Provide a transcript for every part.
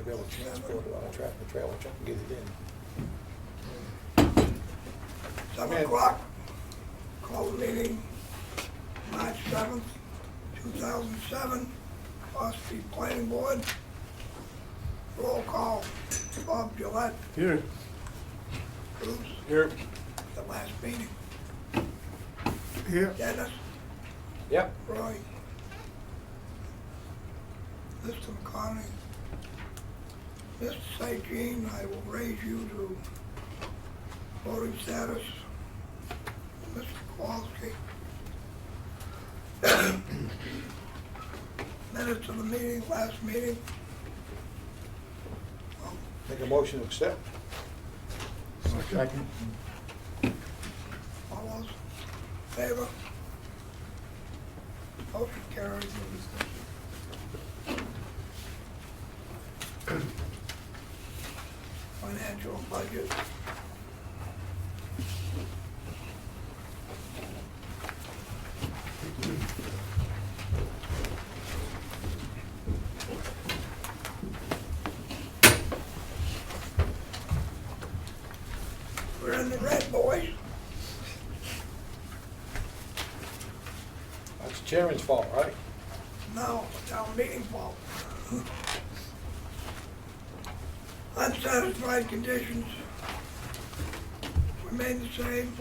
be able to transport it on a tractor trailer truck and get it in. 7 o'clock, call the meeting, March 7th, 2007, Ossipee Planning Board. Roll call, Bob Gillette, Here. Bruce, Here. the last meeting, Here. Dennis, Yep. Roy, Mr. McCartney, Mr. St. Jean, I will raise you to voting status. Mr. Kwiatkowski. Minutes of the meeting, last meeting. Make a motion to accept. Second. All those in favor? Motion carried. Financial budget. We're in the red, boys. That's the chairman's fault, right? No, town meeting fault. Unsatisfied conditions remain the same.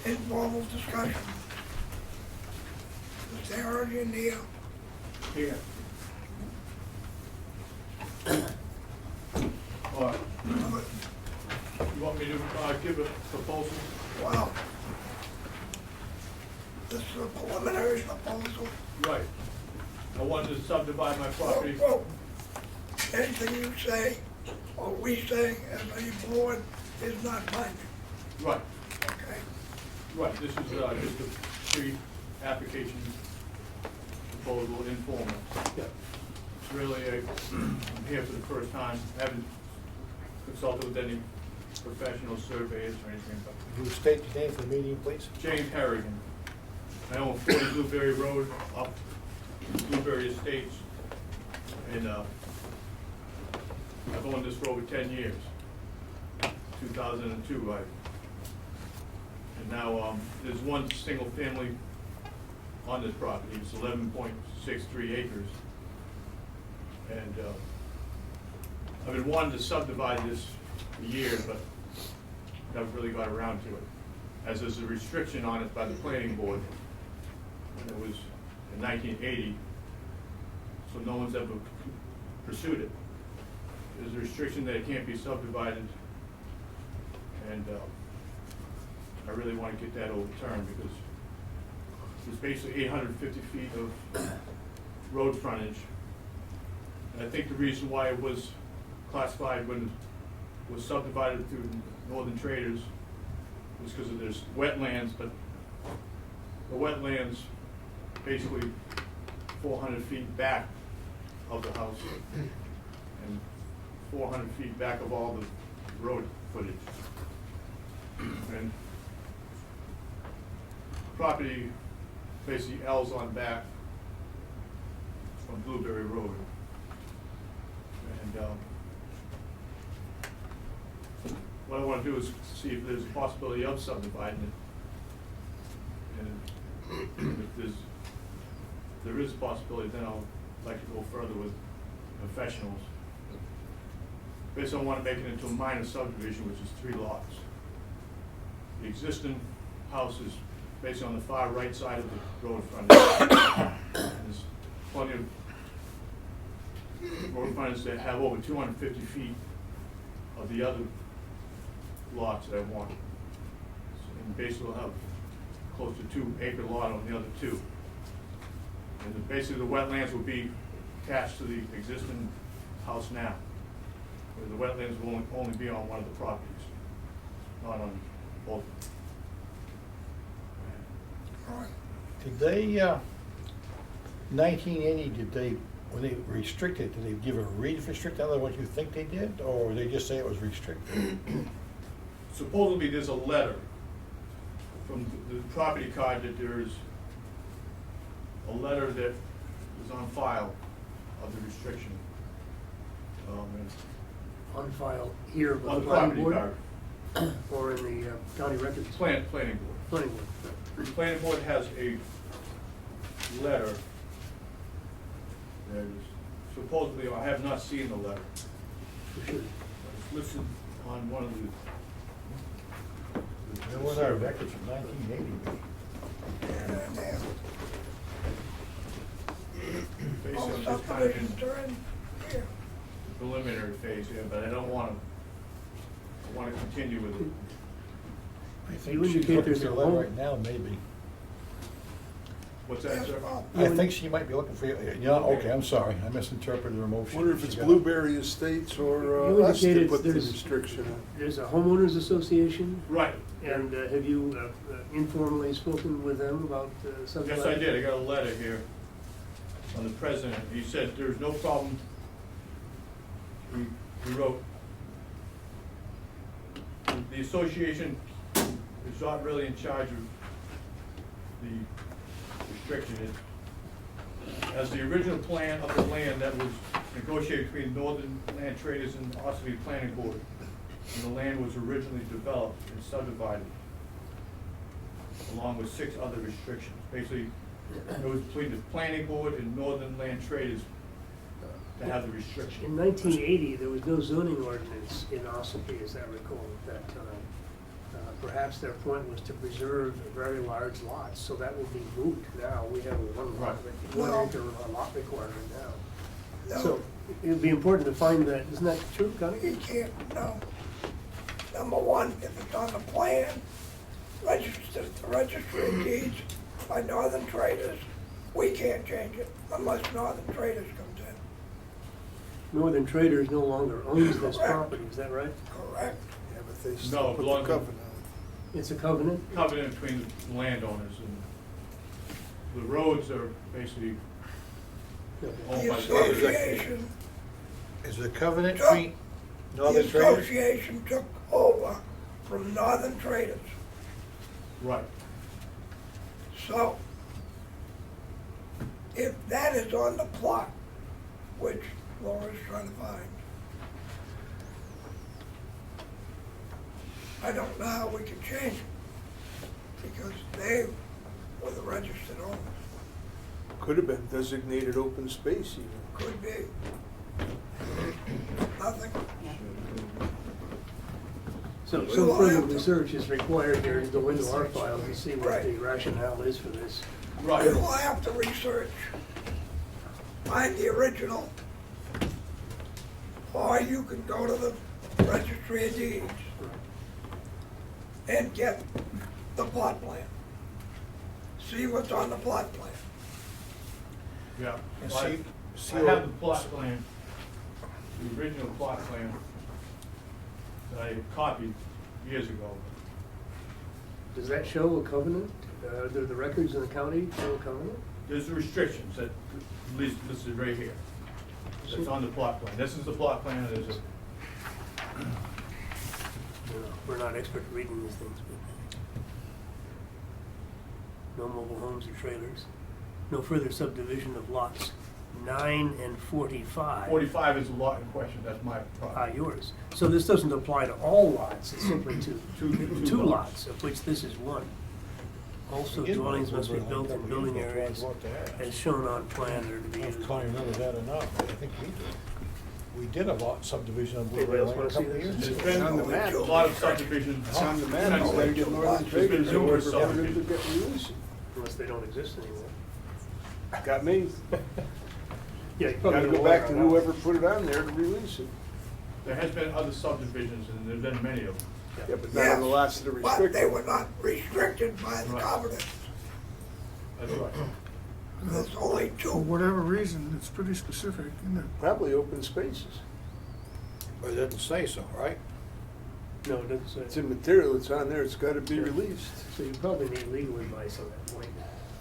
Informal discussion. Mr. Harrigan here. Here. All right. You want me to give a proposal? Wow. This is a preliminary proposal. Right. I wanted to subdivide my property. Whoa, whoa. Anything you say, or we say as a board is not binding, Right. okay? Right. This is just a pre-application proposal, informal. Yeah. It's really, I'm here for the first time. I haven't consulted with any professional surveyors or anything, but Will you state your name for the meeting, please? James Harrigan. I own 40 Blueberry Road up Blueberry Estates. And I've owned this for over 10 years. 2002, and now there's one single family on this property. It's 11.63 acres. And I've been wanting to subdivide this for years, but never really got around to it. As there's a restriction on it by the planning board, and it was in 1980, so no one's ever pursued it. There's a restriction that it can't be subdivided, and I really want to get that overturned because there's basically 850 feet of road frontage. And I think the reason why it was classified when it was subdivided through Northern Traders was because of there's wetlands, but the wetlands basically 400 feet back of the house and 400 feet back of all the road footage. And property basically L's on back from Blueberry Road. And what I want to do is see if there's a possibility of subdividing it. And if there is a possibility, then I'll like to go further with professionals. Basically, I want to make it into a minor subdivision, which is 3 lots. The existing house is basically on the far right side of the road frontage. There's plenty of road frontage that have over 250 feet of the other lots that I want. And basically we'll have close to 2-acre lot on the other 2. And basically the wetlands will be attached to the existing house now. Where the wetlands will only be on one of the properties, not on both. All right. Did they, 1980, when they restricted, did they give a reason for restricted other than what you think they did, or they just say it was restricted? Supposedly there's a letter from the property card that there's a letter that is on file of the restriction. And On file here with on the the planning property board card. or in the county records? Planning board. Planning board. The planning board has a letter that is supposedly, I have not seen the letter. You should. It's listed on one of the. There was our records from 1980. Basically, All I'm just kind of in subdivisions are in here. preliminary phase here, but I don't want to, I want to continue with it. I You think she's indicate looking there's for a a letter home- right now, maybe. What's that, Yes, sir? Bob. I think she might be looking for, yeah, okay, I'm sorry, I misinterpreted her motion. Wonder if it's She got- Blueberry Estates or You us to indicated put the there's- restriction on. There's a homeowners association, Right. and have you informally spoken with them about something? Yes, I did. I got a letter here from the president. He said there's no problem. He wrote, the association is not really in charge of the restriction. As the original plan of the land that was negotiated between Northern Land Traders and Ossipee Planning Board, and the land was originally developed and subdivided, along with 6 other restrictions. Basically, it was between the planning board and Northern Land Traders to have the In restriction. 1980, there was no zoning ordinance in Ossipee, as I recall, at that time. Perhaps their point was to preserve very large lots, so that would be moot now. We have a one lot, Right. one No. acre lot requirement now. No. So it'd be important to find that, isn't that true, Connie? You can't, no. Number one, if it's on the plan, registered at the registry of deeds by Northern Traders, we can't change it unless Northern Traders comes in. Northern Traders no longer owns this Correct. property, is that right? Correct. Yeah, but they No, still it put the belongs to- covenant on It's a covenant? Covenant between the landowners, and the roads are basically Okay. owned The by. association, Is the covenant Chuck, between the Northern Traders? association took over from Northern Traders. Right. So, if that is on the plot, which Laura's trying to find, I don't know how we can change it, because they were the registered owners. it. Could have been designated open space even. Could be. Nothing. So We some will further have to- research is required here to go into our files and see what the Right. rationale is for this. Right. We will have to research, find the original, or you can go to the registry of deeds and get the plot plan. See what's on the plot plan. Yeah. And I see I what- have the plot plan, the original plot plan that I copied years ago. Does that show a covenant? Do the records in the county show a covenant? There's the restrictions that listed right here. That's on the plot plan. This is the plot plan, there's a, We're not expert at reading these things, but no mobile homes or trailers. No further subdivision of lots 9 and 45 45 is the lot in question, that's my are property. yours. So this doesn't apply to all lots, it's simply to Two two lots. lots, of which this is one. Also, It is dwellings one must be over built in 100 building years ago, areas so I bought that. as shown on plan or to be I don't know used. if Connie remembers that or not, but I think we did. We did a lot subdivision on Anybody Blueberry else Lane a wanna see couple of this? years There's ago. been on the map. a lot of subdivisions. It's on the map, Since it's then. like Northern There's Traders, been whoever numerous put it in to subdivisions. get released. Unless they don't exist anymore. Got me. Yeah, you probably Gotta don't go want back to that. whoever put it on there to release it. There has been other subdivisions, and there's been many of them. Yeah, but not on the lots that are But they restricted. were not restricted by the Right. covenant. That's right. There's only For two. whatever reason, it's pretty specific, isn't it? Probably open spaces. But it doesn't say so, right? No, it doesn't say. It's immaterial, it's on there, it's gotta be released. So you probably need legal advice on that point.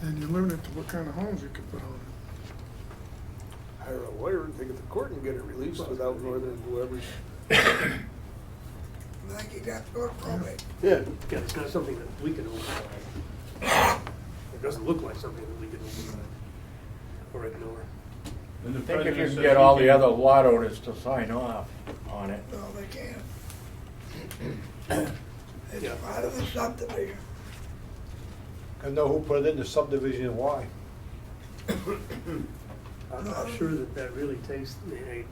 And you're limited to what kind of homes you can put on it. Hire a lawyer and take it to court and get it released without northern whoever's. I think you'd have to go to probate. Yeah. Yeah, it's not something that we can override. It doesn't look like something that we can override. or ignore. And the I think if president you says can get he all the can- other lot owners to sign off on it. No, they can't. It's Yeah. part of the subdivision. I know who put it in the subdivision and why. I'm not sure that that really takes a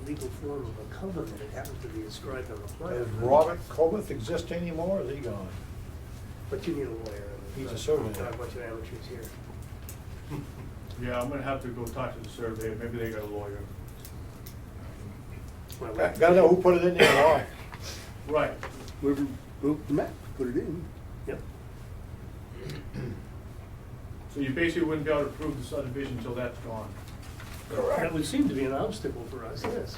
legal form of a covenant. It happens to be inscribed on the plan. Does Robert Colbeth exist anymore, or is he gone? But you need a lawyer. He's a Not surveyor. a bunch of amateurs here. Yeah, I'm gonna have to go talk to the surveyor, maybe they got a lawyer. Well, Gotta know who put it in there and why. Right. Whoever wrote the map, put it in. Yep. So you basically wouldn't be able to approve the subdivision until that's gone. That Correct. would seem to be an obstacle for us, yes.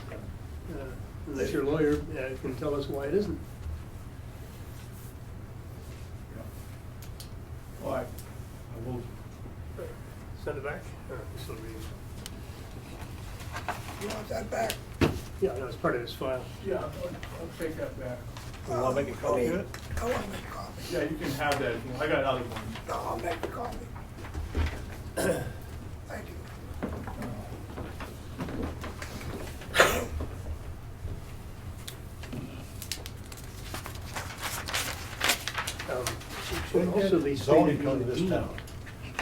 Unless your lawyer can tell us why it isn't. All right, I will, Send it back? Or this will be- You want that back? Yeah, no, it's part of his file. yeah, I'll take that back. You wanna make a copy of it? I want to make a copy. Yeah, you can have that, if you want. I got other ones. No, I'll make a copy. Thank you. Should also be Zoning stated come to in the this deed. town.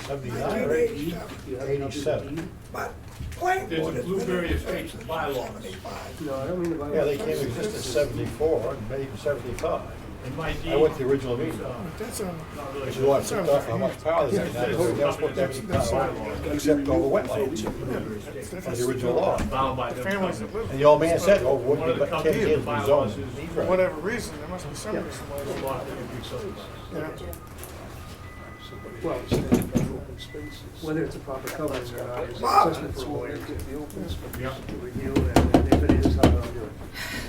79, right? 1987. You have a copy of the 87. deed? But planning There's a board has been Blueberry in Estates since bylaws. 75. No, I don't mean the bylaws. Yeah, they came to exist in 74, maybe even 75. In my deed. I went to the original meeting. But that's on, Not really. Which is why I took off how much power they had. They never supposed to have any power except over wetlands, that's by the original law. Bound by the them families that covenants. live And the old man said, oh, One wouldn't of be the but 10 companies, years the to bylaws zone. is- He's for right. whatever reason, there must be some Yeah. reason A why. lot that could be subdivided. Yeah. Well, Open spaces. whether it's a proper covenant or not is Wow. assessment for That's a what lawyer they get the open space. Yeah. to review, and if it is, how to do it.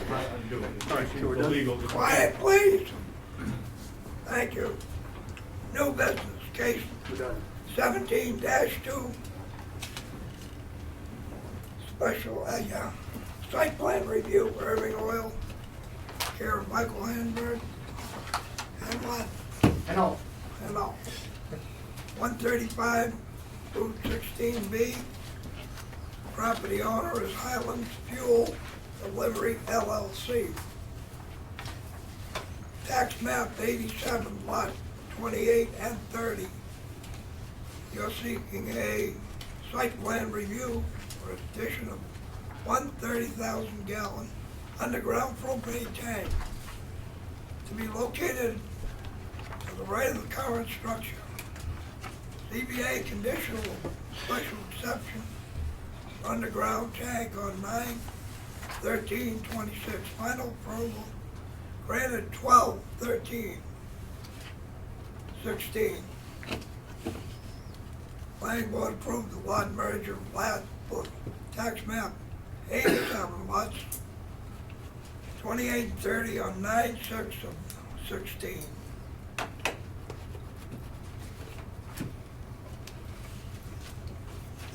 I'm doing it. All right, so we're The done? legal. Quiet, please. Thank you. New business, case We're done. 17-2. Special, site plan review for Irving Oil, care of Michael Hanberg. And what? Hello. Hello. 135 Route 16B. Property owner is Highlands Fuel Delivery LLC. Tax map 87, lot 28 and 30. You're seeking a site plan review for addition of 130,000 gallon underground propane tank to be located to the right of the current structure. CBA conditional special exception, underground tank on 9/13/26. Final approval granted 12/13/16. Planning board approved the lot merger plat for tax map 87 lots 28 and 30 on 9/6/16.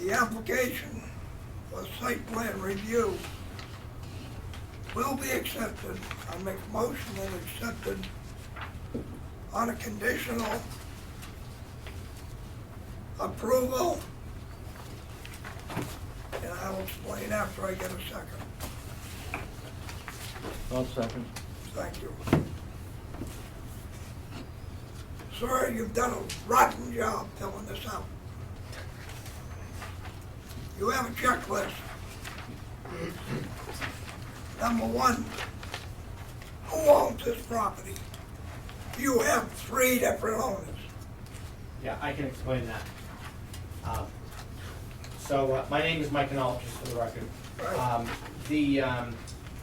The application for site plan review will be accepted. I make a motion and accepted on a conditional approval. And I will explain after I get a second. I'll second. Thank you. Sir, you've done a rotten job filling this out. You have a checklist. Number one, who owns this property? You have 3 different owners. Yeah, I can explain that. My name is Mike Canal, just for the record. Right. The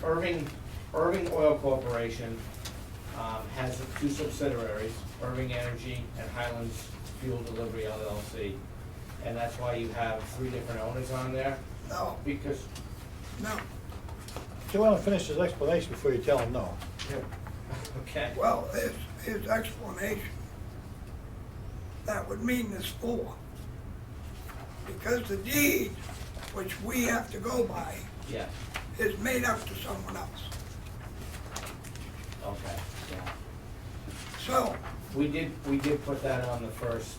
Irving Oil Corporation has 2 subsidiaries, Irving Energy and Highlands Fuel Delivery LLC. And that's why you have 3 different owners on there, No, because, no. You want to finish his explanation before you tell him no. okay. Well, his explanation, that would mean there's 4. Because the deed, which we have to go by, Yeah, is made up to someone else. okay, yeah. So, We did put that on the first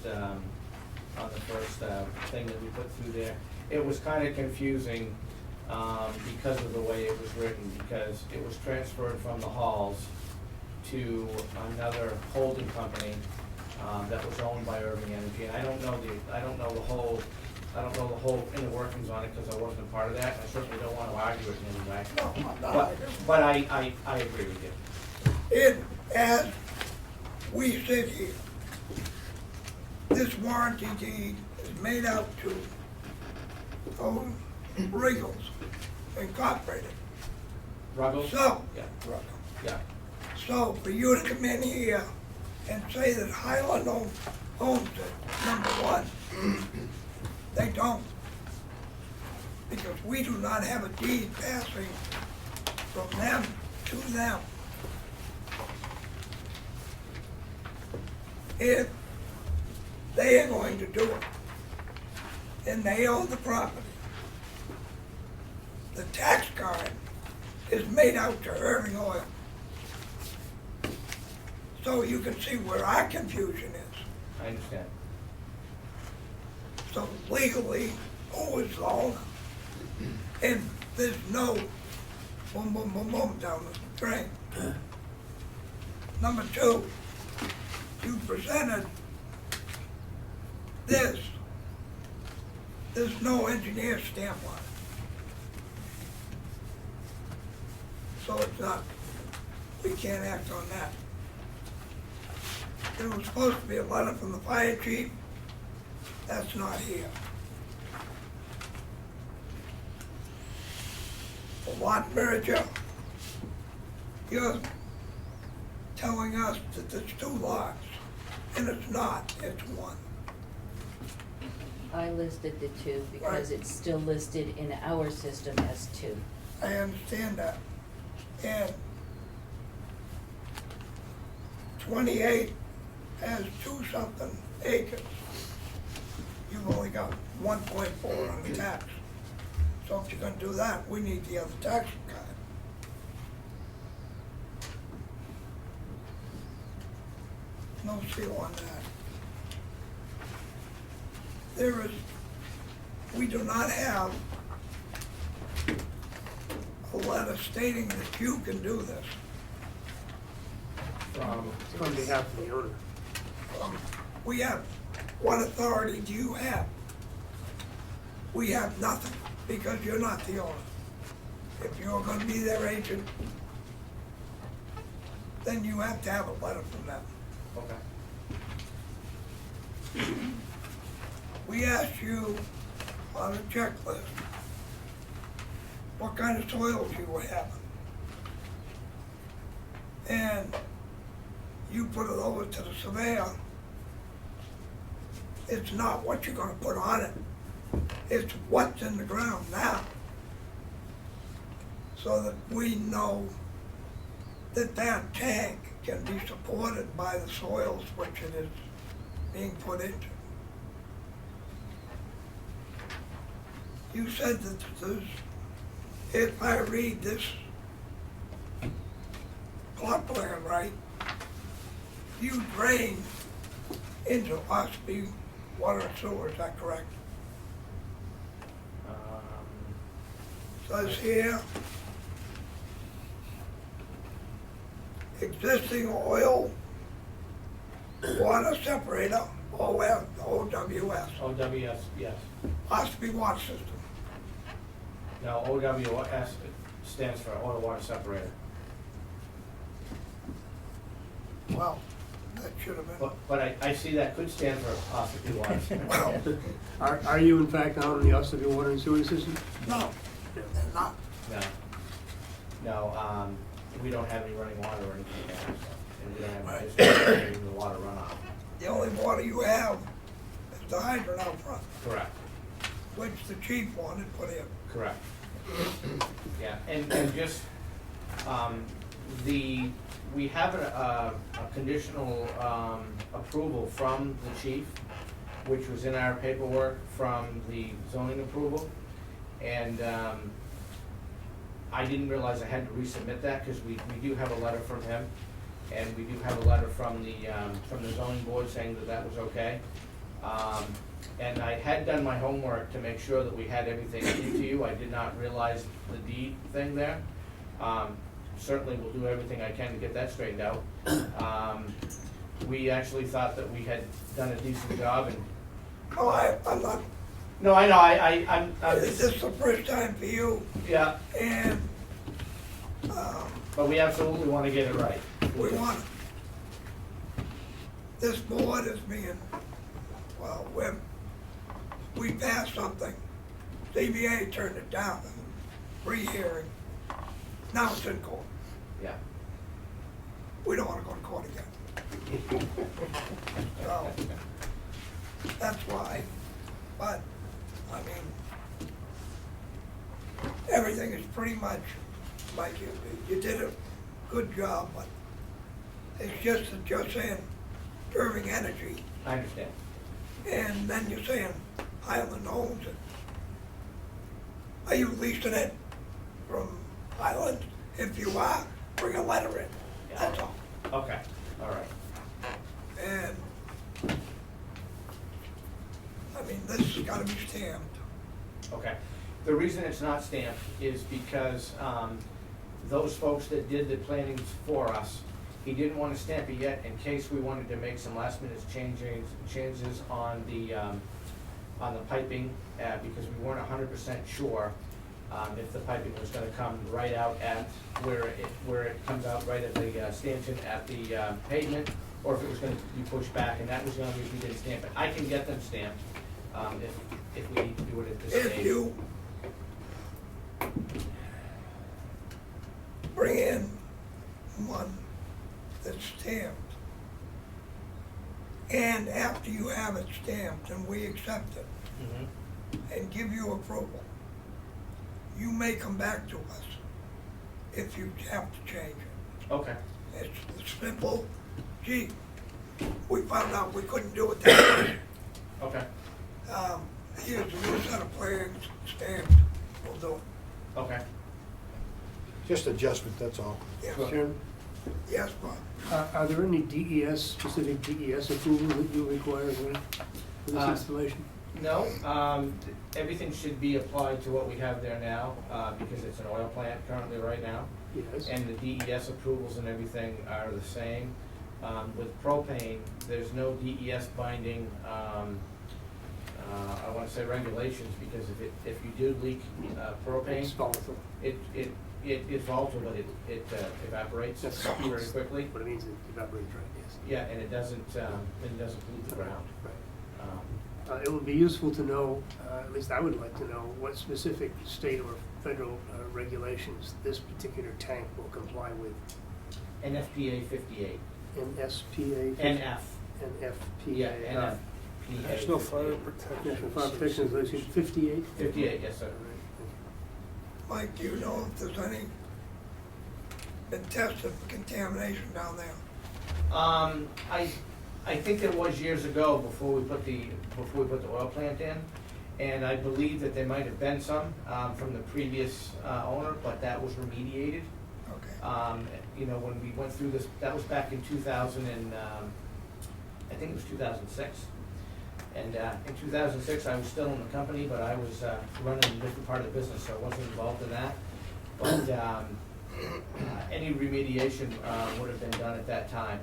on the first, thing that we put through there. It was kinda confusing, because of the way it was written, because it was transferred from the halls to another holding company, that was owned by Irving Energy, and I don't know the whole inner workings on it, because I wasn't a part of that, and I certainly don't wanna argue it in any way. No, I'm not. But I agree with you. It, as we sit here, this warranty deed is made out to Regals Incorporated. Ruggles? So, Yeah, Ruggles. yeah, So for you to come in here and say that Highland owns it, number one, they don't. Because we do not have a deed passing from them to them. If they are going to do it, and they own the property, the tax card is made out to Irving Oil. So you can see where our confusion is. I understand. So legally, who is the owner? And there's no boom, boom, boom, boom down the drain. Number two, you presented this. There's no engineer stamp on it. So it's not, we can't act on that. There was supposed to be a letter from the fire chief. That's not here. The lot merger, you're telling us that there's two lots, and it's not, it's one. I listed the two because Right. it's still listed in our system as two. I understand that. And 28 has 2-something acres. You've only got 1.4 on the tax. So if you're gonna do that, we need the other tax card. No seal on that. There is, we do not have a letter stating that you can do this. On behalf of the owner. We have, what authority do you have? We have nothing, because you're not the owner. If you're gonna be their agent, then you have to have a letter from them. Okay. We asked you on a checklist what kind of soils you were having. And you put it over to the surveyor. It's not what you're gonna put on it. It's what's in the ground now. So that we know that that tank can be supported by the soils which it is being put into. You said that there's, if I read this plot plan right, you drain into Ossipee water and sewer, is that correct? Says here, existing oil water separator, OWS, OWS, yes. Ossipee water system. No, OWS stands for oil water separator. Well, that should have been, But I see that could stand for Ossipee water separator. well, Are you in fact on the Ossipee water and sewer system? no, they're not. No, we don't have any running water or anything there, so, and we don't have any history of getting the water runoff. The only water you have is the hydrant out front, Correct, which the chief wanted put in. correct. Yeah, and just, we have a conditional, approval from the chief, which was in our paperwork from the zoning approval. And, I didn't realize I had to resubmit that, because we do have a letter from him, and we do have a letter from the zoning board saying that that was okay. And I had done my homework to make sure that we had everything into you. I did not realize the deed thing there. Certainly will do everything I can to get that straightened out. We actually thought that we had done a decent job, and Oh, I'm not, no, I know, I'm this is the first time for you, yeah, and, but we absolutely want to get it right. we want, this board is being, well, we passed something, ZBA turned it down, re-hearing, now it's in court. Yeah. We don't wanna go to court again. So, that's why, but, I mean, everything is pretty much like you did a good job, but it's just that you're saying Irving Energy, I understand. and then you're saying Highland owns it. Are you leasing it from Highland? If you are, bring a letter in, that's all. Okay, all right. And, I mean, this has gotta be stamped. Okay. The reason it's not stamped is because those folks that did the plannings for us, he didn't want to stamp it yet in case we wanted to make some last minute changes on the piping, because we weren't 100% sure if the piping was gonna come right out at where it comes out right at the stanchion at the pavement, or if it was gonna be pushed back, and that was the only reason we didn't stamp it. I can get them stamped, if we need to do it at this stage. If you bring in one that's stamped, and after you have it stamped and we accept it Mhm. and give you approval, you may come back to us if you have to change it. Okay, It's simple, gee, we found out we couldn't do it that way. okay, Here's a new set of plans stamped, we'll do it. okay. Just adjustment, that's all. Yes, Chairman, yes, Bob. are there any DES, specific DES approval that you require for this installation? No, everything should be applied to what we have there now, because it's an oil plant currently right now. Yes. And the DES approvals and everything are the same. With propane, there's no DES binding, I wanna say regulations, because if you do leak propane, It's volatile. it's volatile, but it evaporates That's very quickly. what it means, it evaporates, right, yes. Yeah, and it doesn't pollute the ground. Right. Um, It would be useful to know, at least I would like to know, what specific state or federal regulations this particular tank will comply with. NFPA 58. NSPA? NF. NFPA. Yeah, NFPA. National Fire 58. Protection. National Fire Protection Association, 58? 58, yes, sir. Mike, do you know if there's any, been tested for contamination down there? I think there was years ago before we put the oil plant in, and I believe that there might have been some from the previous owner, but that was remediated. Okay. You know, when we went through this, that was back in 2000 and, I think it was 2006. And in 2006, I was still in the company, but I was running a different part of the business, so I wasn't involved in that. But any remediation would have been done at that time.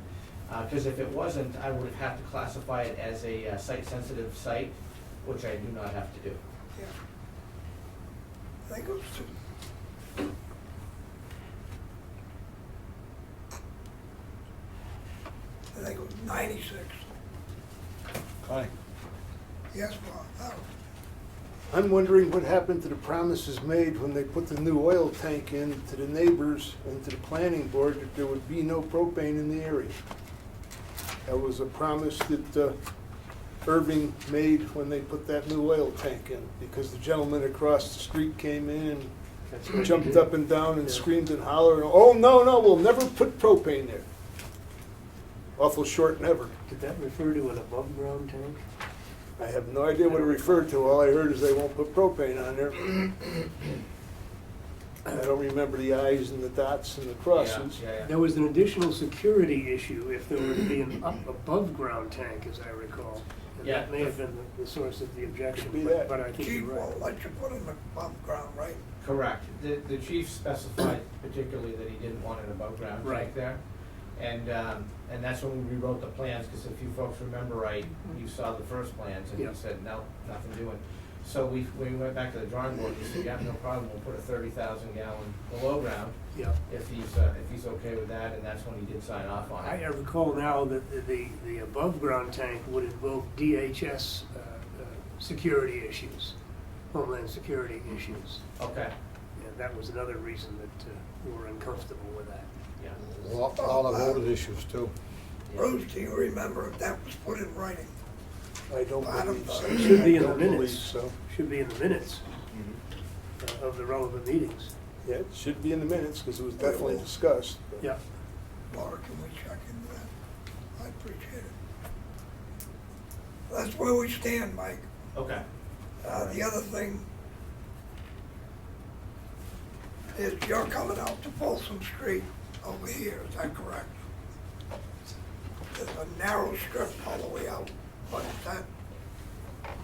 Because if it wasn't, I would have had to classify it as a site-sensitive site, which I do not have to do. Yeah. I think it was two. I think it was 96. Connie? Yes, Bob. I'm wondering what happened to the promises made when they put the new oil tank in to the neighbors and to the planning board that there would be no propane in the area. That was a promise that Irving made when they put that new oil tank in, because the gentleman across the street came in That's and right. jumped up and down and Yeah. screamed and hollered, "Oh, no, we'll never put propane there." Awful short never. Did that refer to an above-ground tank? I have no idea what it referred to. All I heard is they won't put propane on there. I don't remember the I's and the dots and the crosses. Yeah. There was an additional security issue if there were to be an above-ground tank, as I recall. Yeah. That may have been the source of the objection, Could be but that. but I think Chief you're right. won't let you put it in above ground, right? Correct. The chief specified particularly that he didn't want an above-ground tank Right. there. And that's when we rewrote the plans, because if you folks remember right, you saw the first plans, and Yeah. you said, no, nothing doing. So we went back to the drawing board, and we said, yeah, no problem, we'll put a 30,000 gallon below ground, Yeah. if he's okay with that, and that's when he did sign off on I it. recall now that the above-ground tank would invoke DHS security issues, Homeland Security issues. Okay, And that was another reason that we were uncomfortable with that. yeah. A lot of voted issues too. Bruce, do you remember if that was put in writing? I don't Bottom believe so. line. Should be in I the don't believe minutes. so. Should be in the minutes Mhm. of the relevant meetings. Yeah, it should be in the minutes, because it was definitely discussed. but- Yeah. Laura, can we check into that? I appreciate it. That's where we stand, Mike. Okay. The other thing is you're coming out to Folsom Street over here, is that correct? There's a narrow strip all the way out, but is that,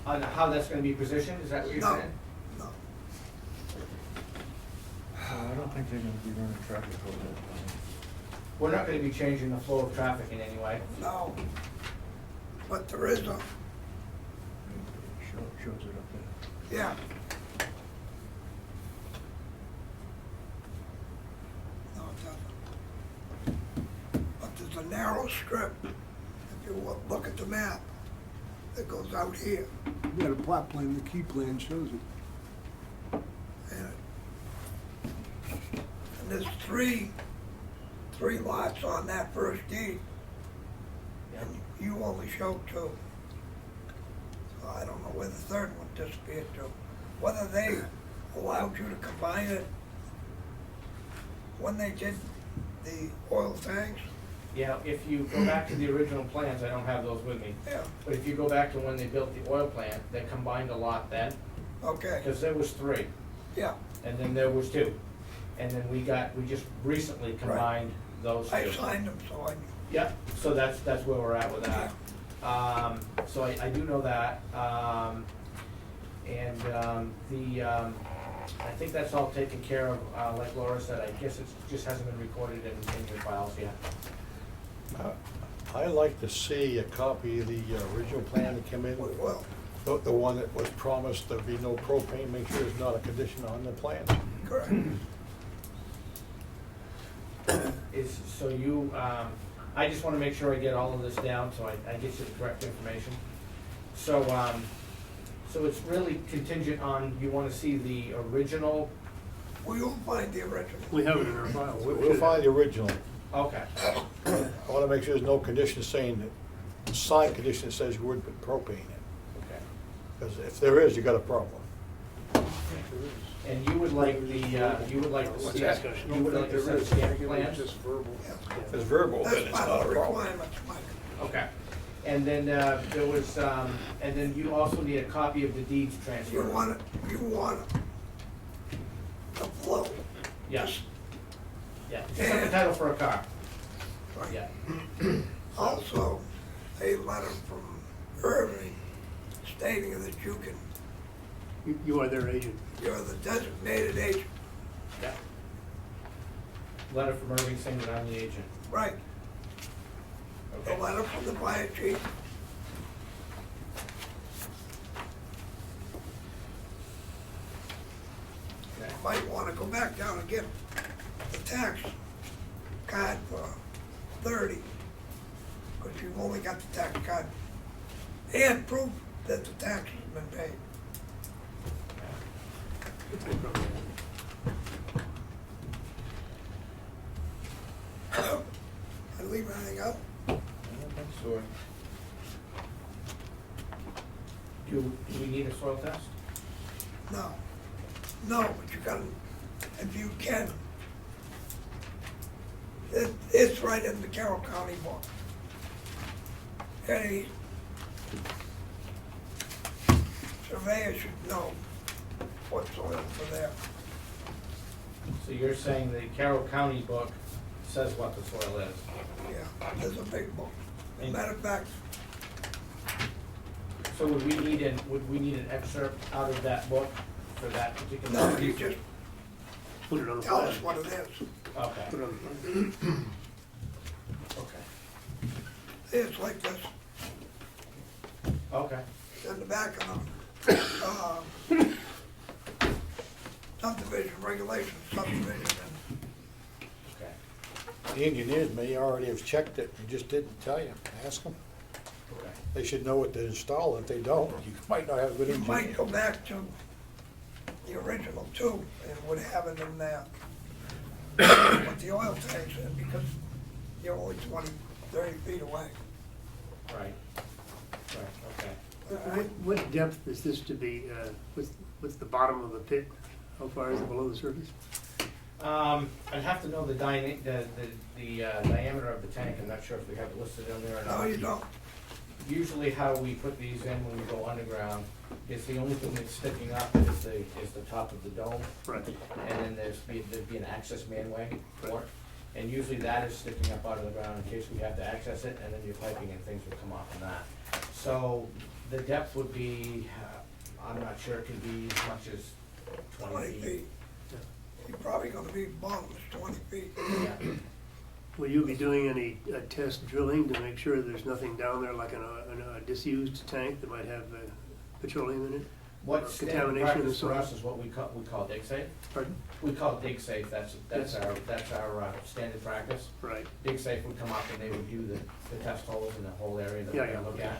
On how that's gonna be positioned, is that what you're no, saying? no. I don't think they're gonna be running traffic over that. We're not gonna be changing the flow of traffic in any way. No. But there is a, Shows it up there. yeah. No, it doesn't. But there's a narrow strip, if you look at the map, that goes out here. We got a plot plan, the key plan shows it. And there's three lots on that first deed, Yeah. and you only showed two. So I don't know where the third one disappeared to. Whether they allowed you to combine it when they did the oil tanks, Yeah, if you go back to the original plans, I don't have those with me, yeah, but if you go back to when they built the oil plant, they combined a lot then, okay, because there was 3, yeah. and then there was 2. And then we just recently combined those 2. I signed them, so I, Yep, so that's where we're at with that. So I do know that, I think that's all taken care of, like Laura said, I guess it just hasn't been recorded in your files yet. I'd like to see a copy of the original plan that came in. we will, The one that was promised there'd be no propane, make sure it's not a condition on the plan. correct. So you, I just wanna make sure I get all of this down, so I get you the correct information. So it's really contingent on, you wanna see the original, We will find the original. We have it in our files. We'll find the original. okay, I wanna make sure there's no condition saying that, signed condition that says you wouldn't put propane in. okay. Because if there is, you got a problem. And you would like the, you would like the What's stamp, that? you would like the set of stamp It was plans? just verbal. Yeah. If it's verbal, then That's it's part not of a the problem. requirements, Mike. Okay. And then there was, and then you also need a copy of the deeds transfer. You want the flow. Yeah. Yeah, just like the title for a car. Right. Yeah. Also, a letter from Irving stating that you can, You are their agent. you're the designated agent, Yeah. Letter from Irving saying that I'm the agent. right? The Okay. letter from the fire chief. Okay. Might wanna go back down and get the tax card for 30, because you've only got the tax card, and proof that the tax has been paid. I leave anything out? I don't think so. Do we need a soil test? No. No, but you gotta, if you can, it's right in the Carroll County book. Any surveyor should know what soil for there. So you're saying the Carroll County book says what the soil is? Yeah, there's a big book. As a matter of fact, So would we need an excerpt out of that book for that particular? No, you just Put it on the tell plan. us what it is. Okay, Put it on the plan. okay, It's like this, okay, in the back of subdivision regulations, subdivision, and okay, The engineers may already have checked it and just didn't tell you. Ask them. okay. They should know what to install. If they don't, you might not have a good you engineer. might go back to the original too, and would have it in there. Put the oil tanks in, because you're only 20, 30 feet away. Right, okay. What depth is this to be, what's the bottom of the pit? How far is it below the surface? I'd have to know the diameter of the tank, I'm not sure if we have it listed in there or not. No, you don't. Usually how we put these in when we go underground is the only thing that's sticking up is the top of the dome. Right. And then there'd be an access manway for it. And usually that is sticking up out of the ground in case we have to access it, and then your piping and things would come off on that. So the depth would be, I'm not sure, it could be as much as 20 feet. You're probably gonna be bottom is 20 feet. Yeah. Will you be doing any test drilling to make sure there's nothing down there like a disused tank that might have petroleum in it? What's standard Contamination of the practice for soil? us is what we call dig safe. Pardon? We call it dig safe, that's Yes. our standard practice. Right. Dig safe would come up and they would do the test holes in the whole area that we're Yeah, gonna look yeah.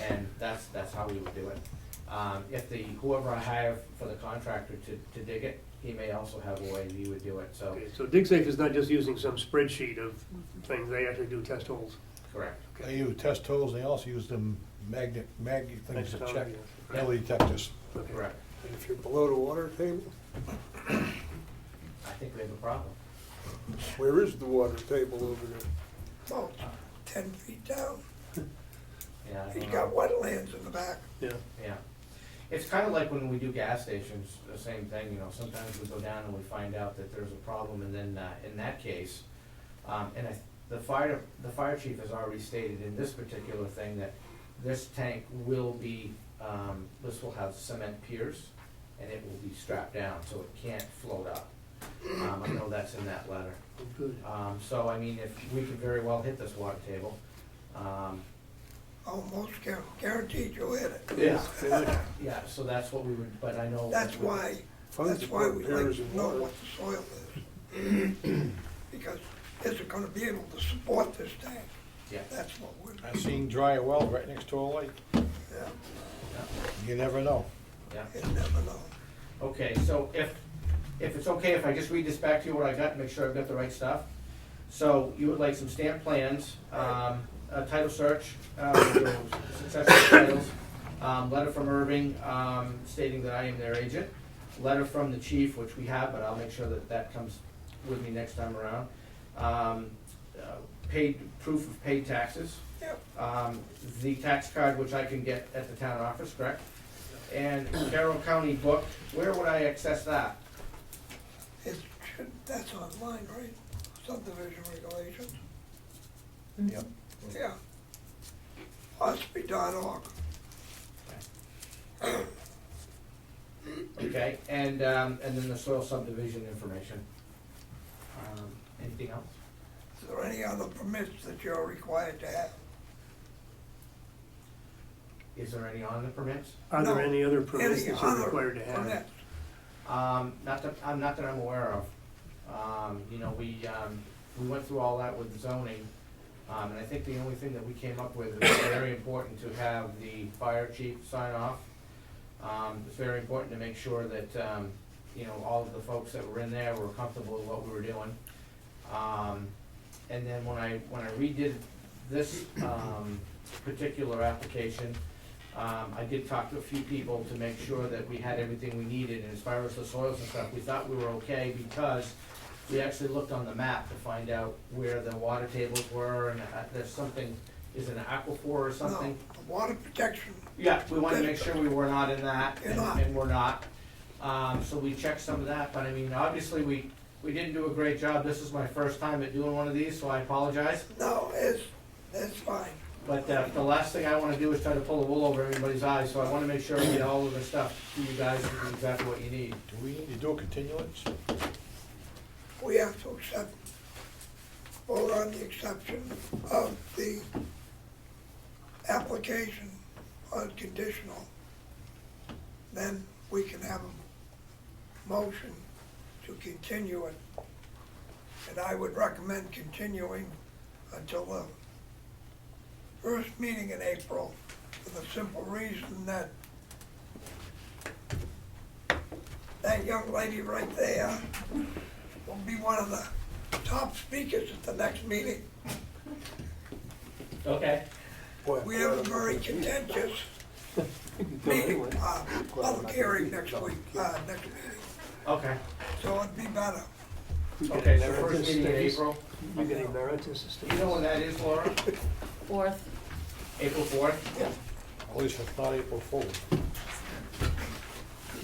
at, and that's how we would do it. If whoever I hire for the contractor to dig it, he may also have a way he would do it, so, Okay, so DigSafe is not just using some spreadsheet of things, they actually do test holes. correct. They use test holes, they also use them magnet things to Next check, time, metal detectors. Okay. Correct. And if you're below the water table, I think we have a problem. where is the water table over there? About 10 feet down. Yeah, I He's don't got know. wetlands in the back. Yeah. Yeah. It's kind of like when we do gas stations, the same thing, you know, sometimes we go down and we find out that there's a problem, and then, in that case, the fire chief has already stated in this particular thing that this tank will be, this will have cement piers, and it will be strapped down, so it can't float up. I know that's in that letter. Good. So, I mean, if we could very well hit this water table, Almost guaranteed you'll hit it. yeah, yeah, so that's what we would, but I know. That's why Funds we like repairs to and know water. what the soil is. Because is it gonna be able to support this tank? Yeah. That's what we're, I seen dry well right next to a lake. yeah, You never know. Yeah. you never know. Okay, so if it's okay if I just read this back to you what I got, and make sure I've got the right stuff. So you would like some stamped plans, a title search, successful titles, letter from Irving, stating that I am their agent, letter from the chief, which we have, but I'll make sure that that comes with me next time around. Proof of paid taxes. Yep. The tax card, which I can get at the town office, correct? And Carroll County book, where would I access that? It should, that's online, right? Subdivision regulations, Yep. yeah. Ossipee.org. Okay, and then the soil subdivision information. Anything else? Is there any other permits that you're required to have? Is there any on the permits? Are there No. any other permits Any that you're other required to have? permits? Not that I'm aware of. You know, we went through all that with zoning, and I think the only thing that we came up with is very important to have the fire chief sign off. It's very important to make sure that, you know, all of the folks that were in there were comfortable with what we were doing. And then when I redid this, particular application, I did talk to a few people to make sure that we had everything we needed, and as far as the soils and stuff, we thought we were okay, because we actually looked on the map to find out where the water tables were, and there's something, is it an aquifer or something? No, the water protection, Yeah, we wanted to make sure we were not in that, You're and not. and we're not. So we checked some of that, but I mean, obviously, we didn't do a great job. This is my first time at doing one of these, so I apologize. no, it's fine. But the last thing I wanna do is try to pull the wool over everybody's eyes, so I wanna make sure we get all of the stuff to you guys, and do exactly what you need. Do we need to do a continuance? We have to accept, vote on the exception of the application on conditional. Then we can have a motion to continue it. And I would recommend continuing until the first meeting in April, for the simple reason that that young lady right there will be one of the top speakers at the next meeting. Okay. We have a very contentious meeting, public hearing next week, next meeting, Okay. so it'd be better. Okay, so first meeting in April. You get emeritus Do you know when that is, Laura? 4th. April 4th? At least it's not April Fool's.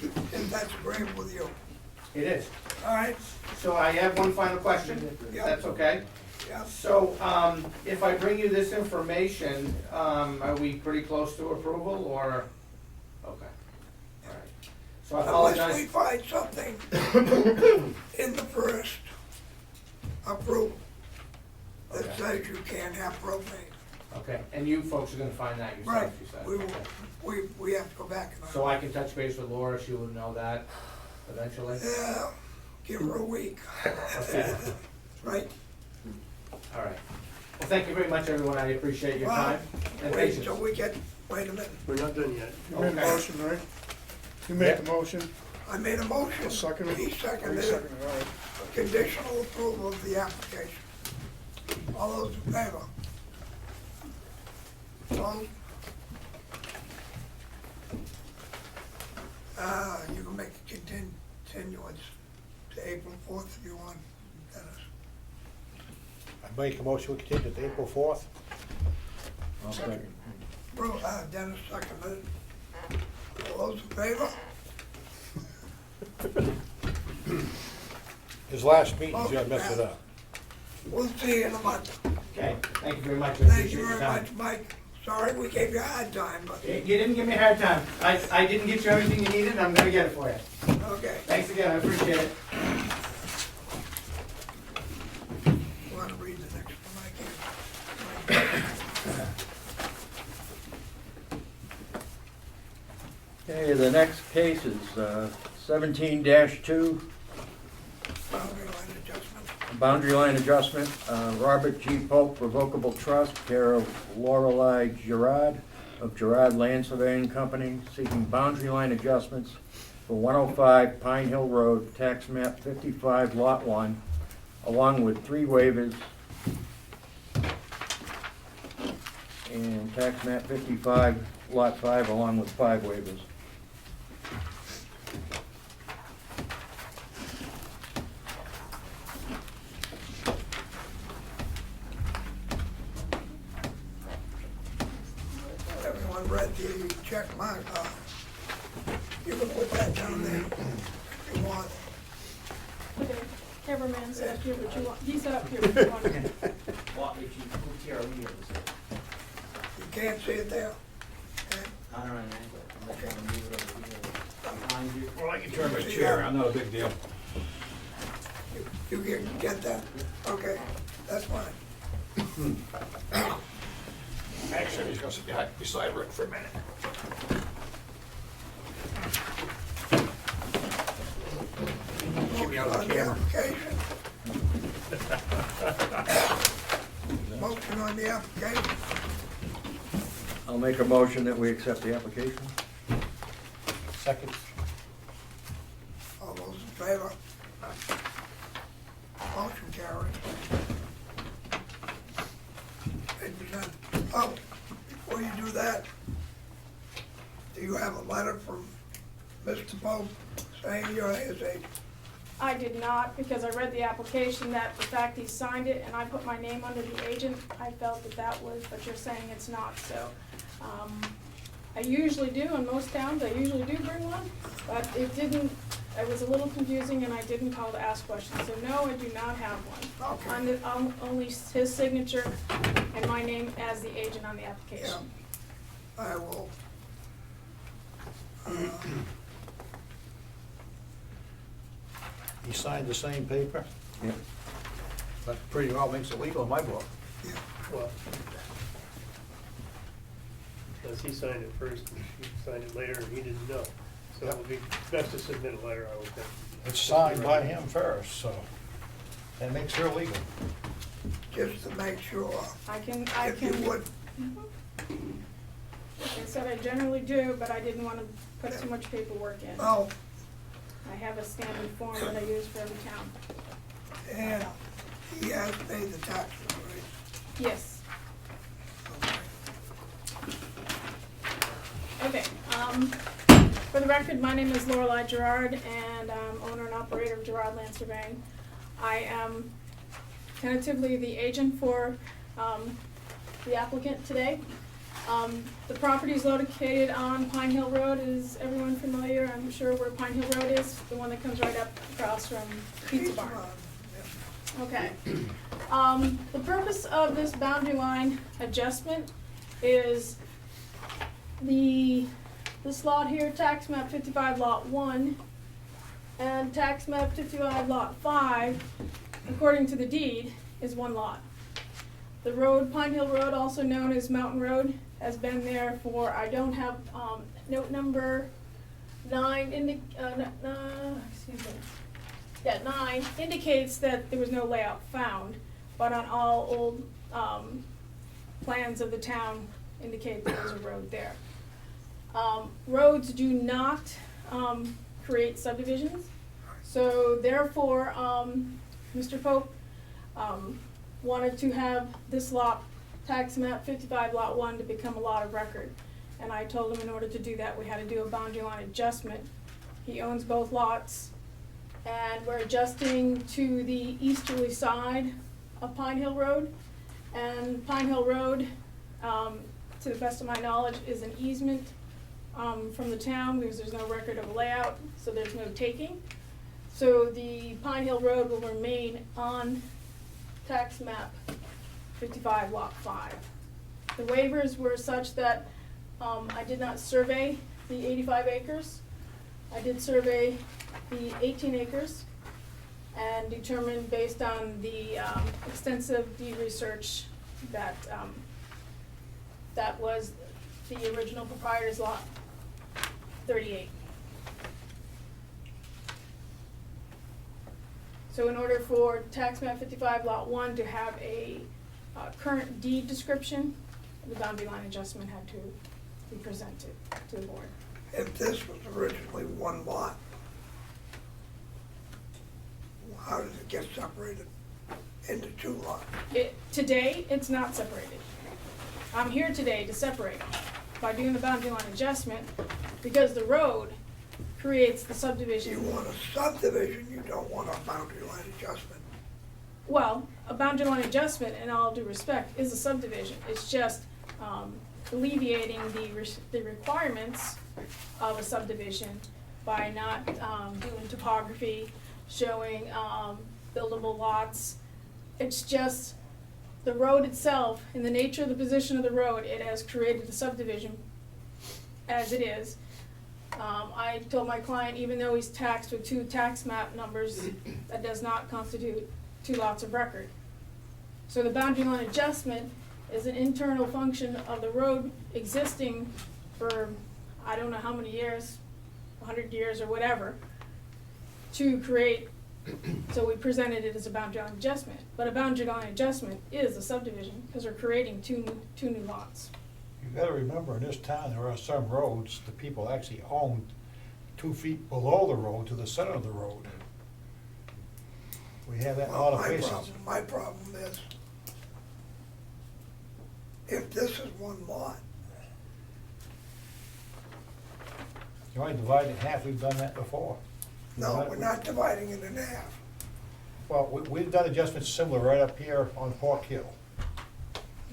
If that's agreeable with you. It is. All right, So I have one final question, if Yeah. that's okay? yeah, So, if I bring you this information, are we pretty close to approval, or? Okay. All right. So I unless we apologize. find something in the first approval that Okay. says you can't have propane. Okay, and you folks are gonna find that Right, yourself, you said? we will, Okay. we have to go back and. So I can touch base with Laura, she will know that eventually? Yeah, give her a week, Okay, right? all right. Well, thank you very much, everyone, I appreciate your time and Wait patience. till we get, wait a minute, We're not done yet. You made a Okay. motion, right? You made the motion, I made a motion. I'll second it. He Oh, you seconded it, seconded it, all right. for conditional approval of the application. All those in favor? Opposed? You can make a continuance to April 4th if you want, Dennis. I make a motion, we continue to April 4th. I'll second. Dennis seconded it. All those in favor? His last meeting, he's gonna mess it up. We'll see you in a month. Okay, thank you very much, I Thank appreciate you your very time. much, Mike. Sorry we gave you a hard time, but, You didn't give me a hard time, I didn't get you everything you needed, I'm gonna get it for you. okay. Thanks again, I appreciate it. You want to read the next one, I can. Okay, the next case is 17-2, Boundary line adjustment. boundary line adjustment. Robert G. Polk Revocable Trust, care of Lorelei Gerard of Gerard Land Surveying Company, seeking boundary line adjustments for 105 Pine Hill Road, tax map 55, lot 1, along with 3 waivers. And tax map 55, lot 5, along with 5 waivers. Everyone read the check mark. You can put that down there if you want. Okay, cameraman's up here, but you want, he's up here, but you want. Well, if you move here, we hear this. You can't see it there. Okay. I don't know, I'm gonna move it over here. Behind you. Well, I can turn my chair, I'm not a big deal. You can get that? Okay, that's fine. Actually, I'm just gonna sit beside Rick for a minute. Get me out of the camera. Motion on the application. I'll make a motion that we accept the application. Second. All those in favor? Motion carries. 8%. Oh, before you do that, do you have a letter from Mr. Pope saying you're his agent? I did not, because I read the application, that the fact he signed it and I put my name under the agent, I felt that that was, but you're saying it's not, so. I usually do, in most towns, I usually do bring one, but it didn't, it was a little confusing and I didn't call to ask questions, so no, I do not have one. Okay. Only his signature and my name as the agent on the application. I will. He signed the same paper? Yeah. That pretty well makes it legal in my book. Well, because he signed it first, and she signed it later, and he didn't know. So it would be best to submit a letter, I would think. It's signed by him first, so that makes her legal. Just to make sure, I can, if you would, like I said, I generally do, but I didn't want to put too much paperwork in. oh, I have a standard form that I use for every town. and he has paid the taxes, right? Yes. Okay. Okay, for the record, my name is Lorelei Gerard, and I'm owner and operator of Gerard Land Surveying. I am tentatively the agent for the applicant today. The property is located on Pine Hill Road. Is everyone familiar? I'm sure where Pine Hill Road is, the one that comes right up across from Pizza Barn. Okay. The purpose of this boundary line adjustment is this lot here, tax map 55 lot 1, and tax map 55 lot 5, according to the deed, is one lot. The road, Pine Hill Road, also known as Mountain Road, has been there for, I don't have, note number 9, excuse me. Yeah, 9 indicates that there was no layout found, but on all old plans of the town indicate there was a road there. Roads do not create subdivisions, so therefore, Mr. Pope wanted to have this lot, tax map 55 lot 1, to become a lot of record. And I told him in order to do that, we had to do a boundary line adjustment. He owns both lots, and we're adjusting to the easterly side of Pine Hill Road. And Pine Hill Road, to the best of my knowledge, is an easement from the town, because there's no record of a layout, so there's no taking. So the Pine Hill Road will remain on tax map 55 lot 5. The waivers were such that I did not survey the 85 acres. I did survey the 18 acres and determined based on the extensive deed research that that was the original proprietor's lot 38. So in order for tax map 55 lot 1 to have a current deed description, the boundary line adjustment had to be presented to the board. If this was originally one lot, how does it get separated into two lots? Today, it's not separated. I'm here today to separate by doing the boundary line adjustment because the road creates the subdivision. You want a subdivision, you don't want a boundary line adjustment. Well, a boundary line adjustment, in all due respect, is a subdivision. It's just alleviating the requirements of a subdivision by not doing topography, showing buildable lots. It's just the road itself, in the nature of the position of the road, it has created a subdivision as it is. I told my client, even though he's taxed with 2 tax map numbers, that does not constitute 2 lots of record. So the boundary line adjustment is an internal function of the road existing for, I don't know how many years, 100 years or whatever, to create, so we presented it as a boundary line adjustment. But a boundary line adjustment is a subdivision because we're creating two new lots. You gotta remember, in this town, there are some roads the people actually own 2 feet below the road to the center of the road. We have that in all the places. My problem is, if this is one lot, You only divide it in half, we've done that before. no, we're not dividing it in half. Well, we've done adjustments similar right up here on Fork Hill.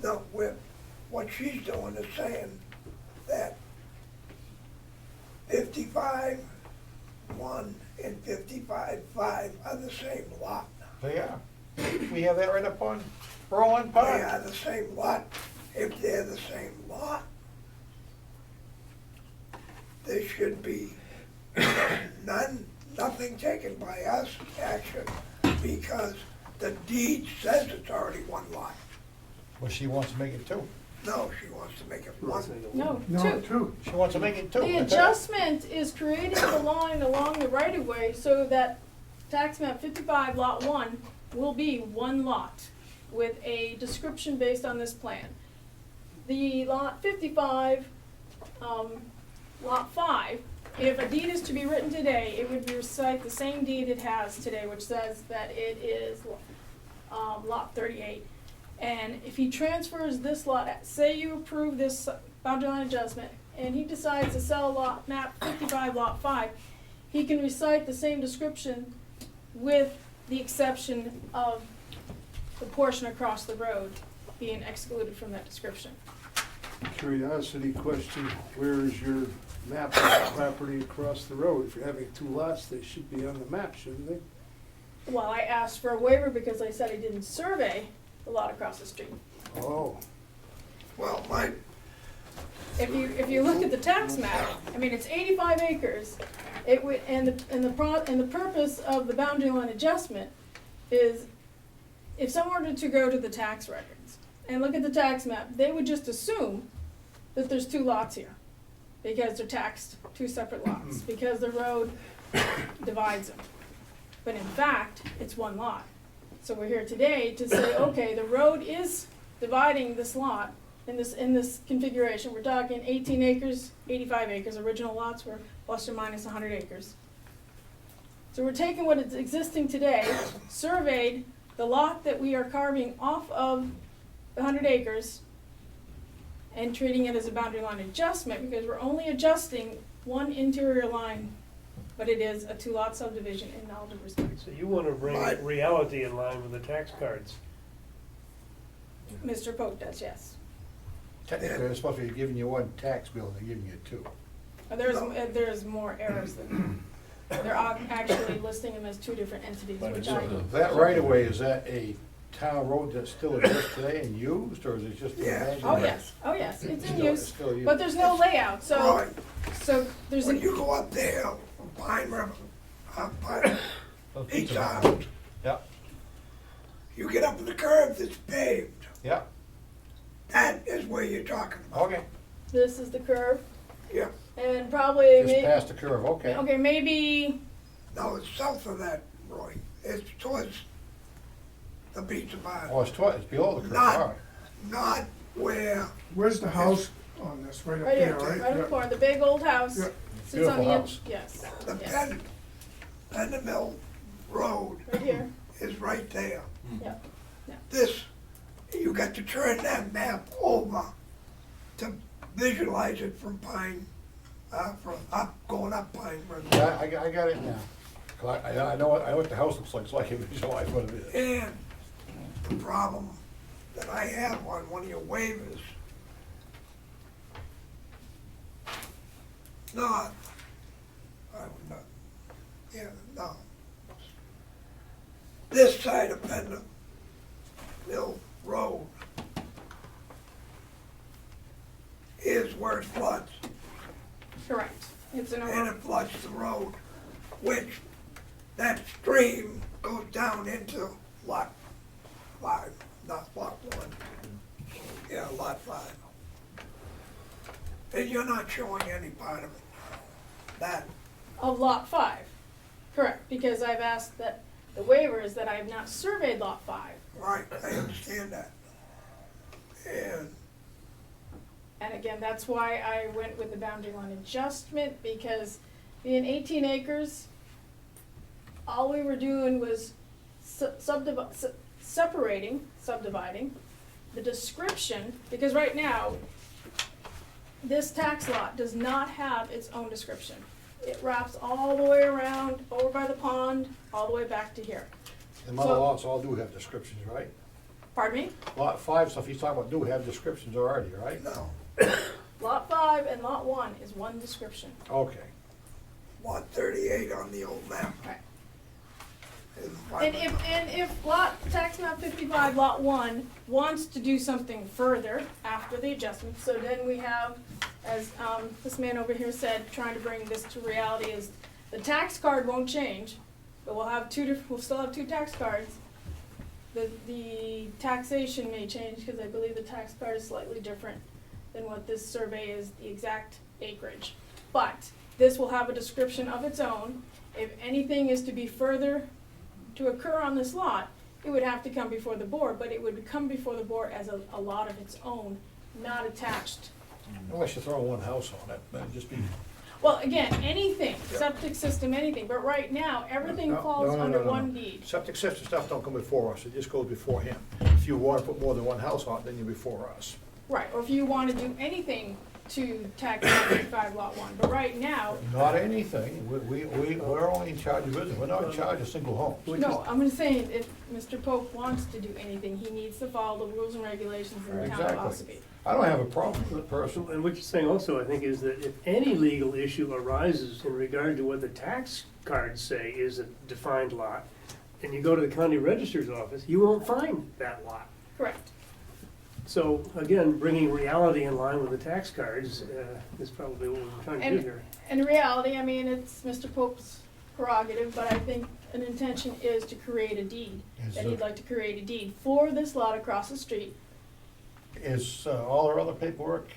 No, what she's doing is saying that 55, 1, and 55-5 are the same lot. They are. We have that right up on Berlin They Park. are the same lot. If they're the same lot, there should be nothing taken by us action because the deed says it's already one lot. Well, she wants to make it two. No, she wants to make it one. No, No, two. two. She wants to make it two. The adjustment is creating the line along the right of way so that tax map 55 lot 1 will be one lot with a description based on this plan. The lot 55, lot 5, if a deed is to be written today, it would recite the same deed it has today, which says that it is lot 38. And if he transfers this lot, say you approve this boundary line adjustment, and he decides to sell lot map 55 lot 5, he can recite the same description with the exception of the portion across the road being excluded from that description. Curiosity question, where is your map of the property across the road? If you're having two lots, they should be on the map, shouldn't they? Well, I asked for a waiver because I said I didn't survey the lot across the street. Oh, Well, If you look at the tax map, I mean, it's 85 acres. It would, and the purpose of the boundary line adjustment is if someone were to go to the tax records and look at the tax map, they would just assume that there's two lots here because they're taxed two separate lots, because the road divides them. But in fact, it's one lot. So we're here today to say, okay, the road is dividing this lot in this configuration. We're talking 18 acres, 85 acres. Original lots were plus or minus 100 acres. So we're taking what is existing today, surveyed the lot that we are carving off of the 100 acres, and treating it as a boundary line adjustment because we're only adjusting one interior line, but it is a two-lot subdivision in all due respect. So you want to bring Right. reality in line with the tax cards. Mr. Pope does, yes. Technically, they're supposed to be giving you one tax bill, they're giving you two. There's more errors than that. They're actually listing them as two different entities, which I, That right of way, is that a town road that still exists today and used, or is it just? Yeah. imaginary? oh yes, it's in Still- use, still used. but there's no layout, so, right, so there's when an, you go up there on Pine River, Pine, Those East pizza Island, houses. Yeah, you get up to the curve that's paved. yeah, That is where you're talking about. okay, this is the curve, Yeah, and probably, just past the curve, okay. okay, maybe, no, it's south of that, Roy. It's towards the beach of Oh, Barron. it's below the curve, Not- all right. Not where, Where's the house on this, right up right here, there, right? right in the Yeah. corner, the big old house. Yeah. Sits on Beautiful the end, house. yes, the yes, Pendermill Road right here, is right there. yeah. This, you got to turn that map over to visualize it from Pine, from going up Pine River. Yeah, I got it now. 'Cause I know what the house looks like, so I can visualize what it is. And the problem that I have on one of your waivers, not, I would not, yeah, no. This side of Pendermill Road is where it floods, Correct, it's an and over, it floods the road, which that stream goes down into lot 5, not lot 1. Yeah, lot 5. And you're not showing any part of it. That, of lot 5, correct, because I've asked that, the waiver is that I have not surveyed lot 5. right, I understand that. And again, that's why I went with the boundary line adjustment, because being 18 acres, all we were doing was subdividing the description, because right now, this tax lot does not have its own description. It wraps all the way around, over by the pond, all the way back to here. The other lots all do have descriptions, right? Pardon me? Lot 5 stuff he's talking about do have descriptions already, right? no, Lot 5 and lot 1 is one description. Okay. lot 38 on the old map. Right. Is And if lot, tax map 55, lot 1 wants to do something further after the adjustment, so then we have, as this man over here said, trying to bring this to reality, is the tax card won't change, but we'll still have two tax cards. The taxation may change, because I believe the tax card is slightly different than what this survey is, the exact acreage. But this will have a description of its own. If anything is to be further to occur on this lot, it would have to come before the board, but it would come before the board as a lot of its own, not attached. Unless you throw one house on it, that'd just be. Well, again, anything, septic system, anything, but right now, everything No, falls no, under no, no. one deed. Septic system stuff don't come before us, it just goes before him. If you want to put more than one house on it, then you're before us. Right, or if you wanna do anything to tax map 55 lot 1, but right now, Not anything, we're only in charge of business, we're not in charge of single homes. no, I'm just saying, if Mr. Pope wants to do anything, he needs to follow the rules and regulations in the town of Exactly. Ossipee. I don't have a problem with it personally. And what you're saying also, I think, is that if any legal issue arises in regard to what the tax cards say is a defined lot, and you go to the county registrar's office, you won't find that lot. Correct. So again, bringing reality in line with the tax cards is probably what we're trying to do And here. in reality, I mean, it's Mr. Pope's prerogative, but I think an intention is to create a deed. Is That there- he'd like to create a deed for this lot across the street. Is all our other paperwork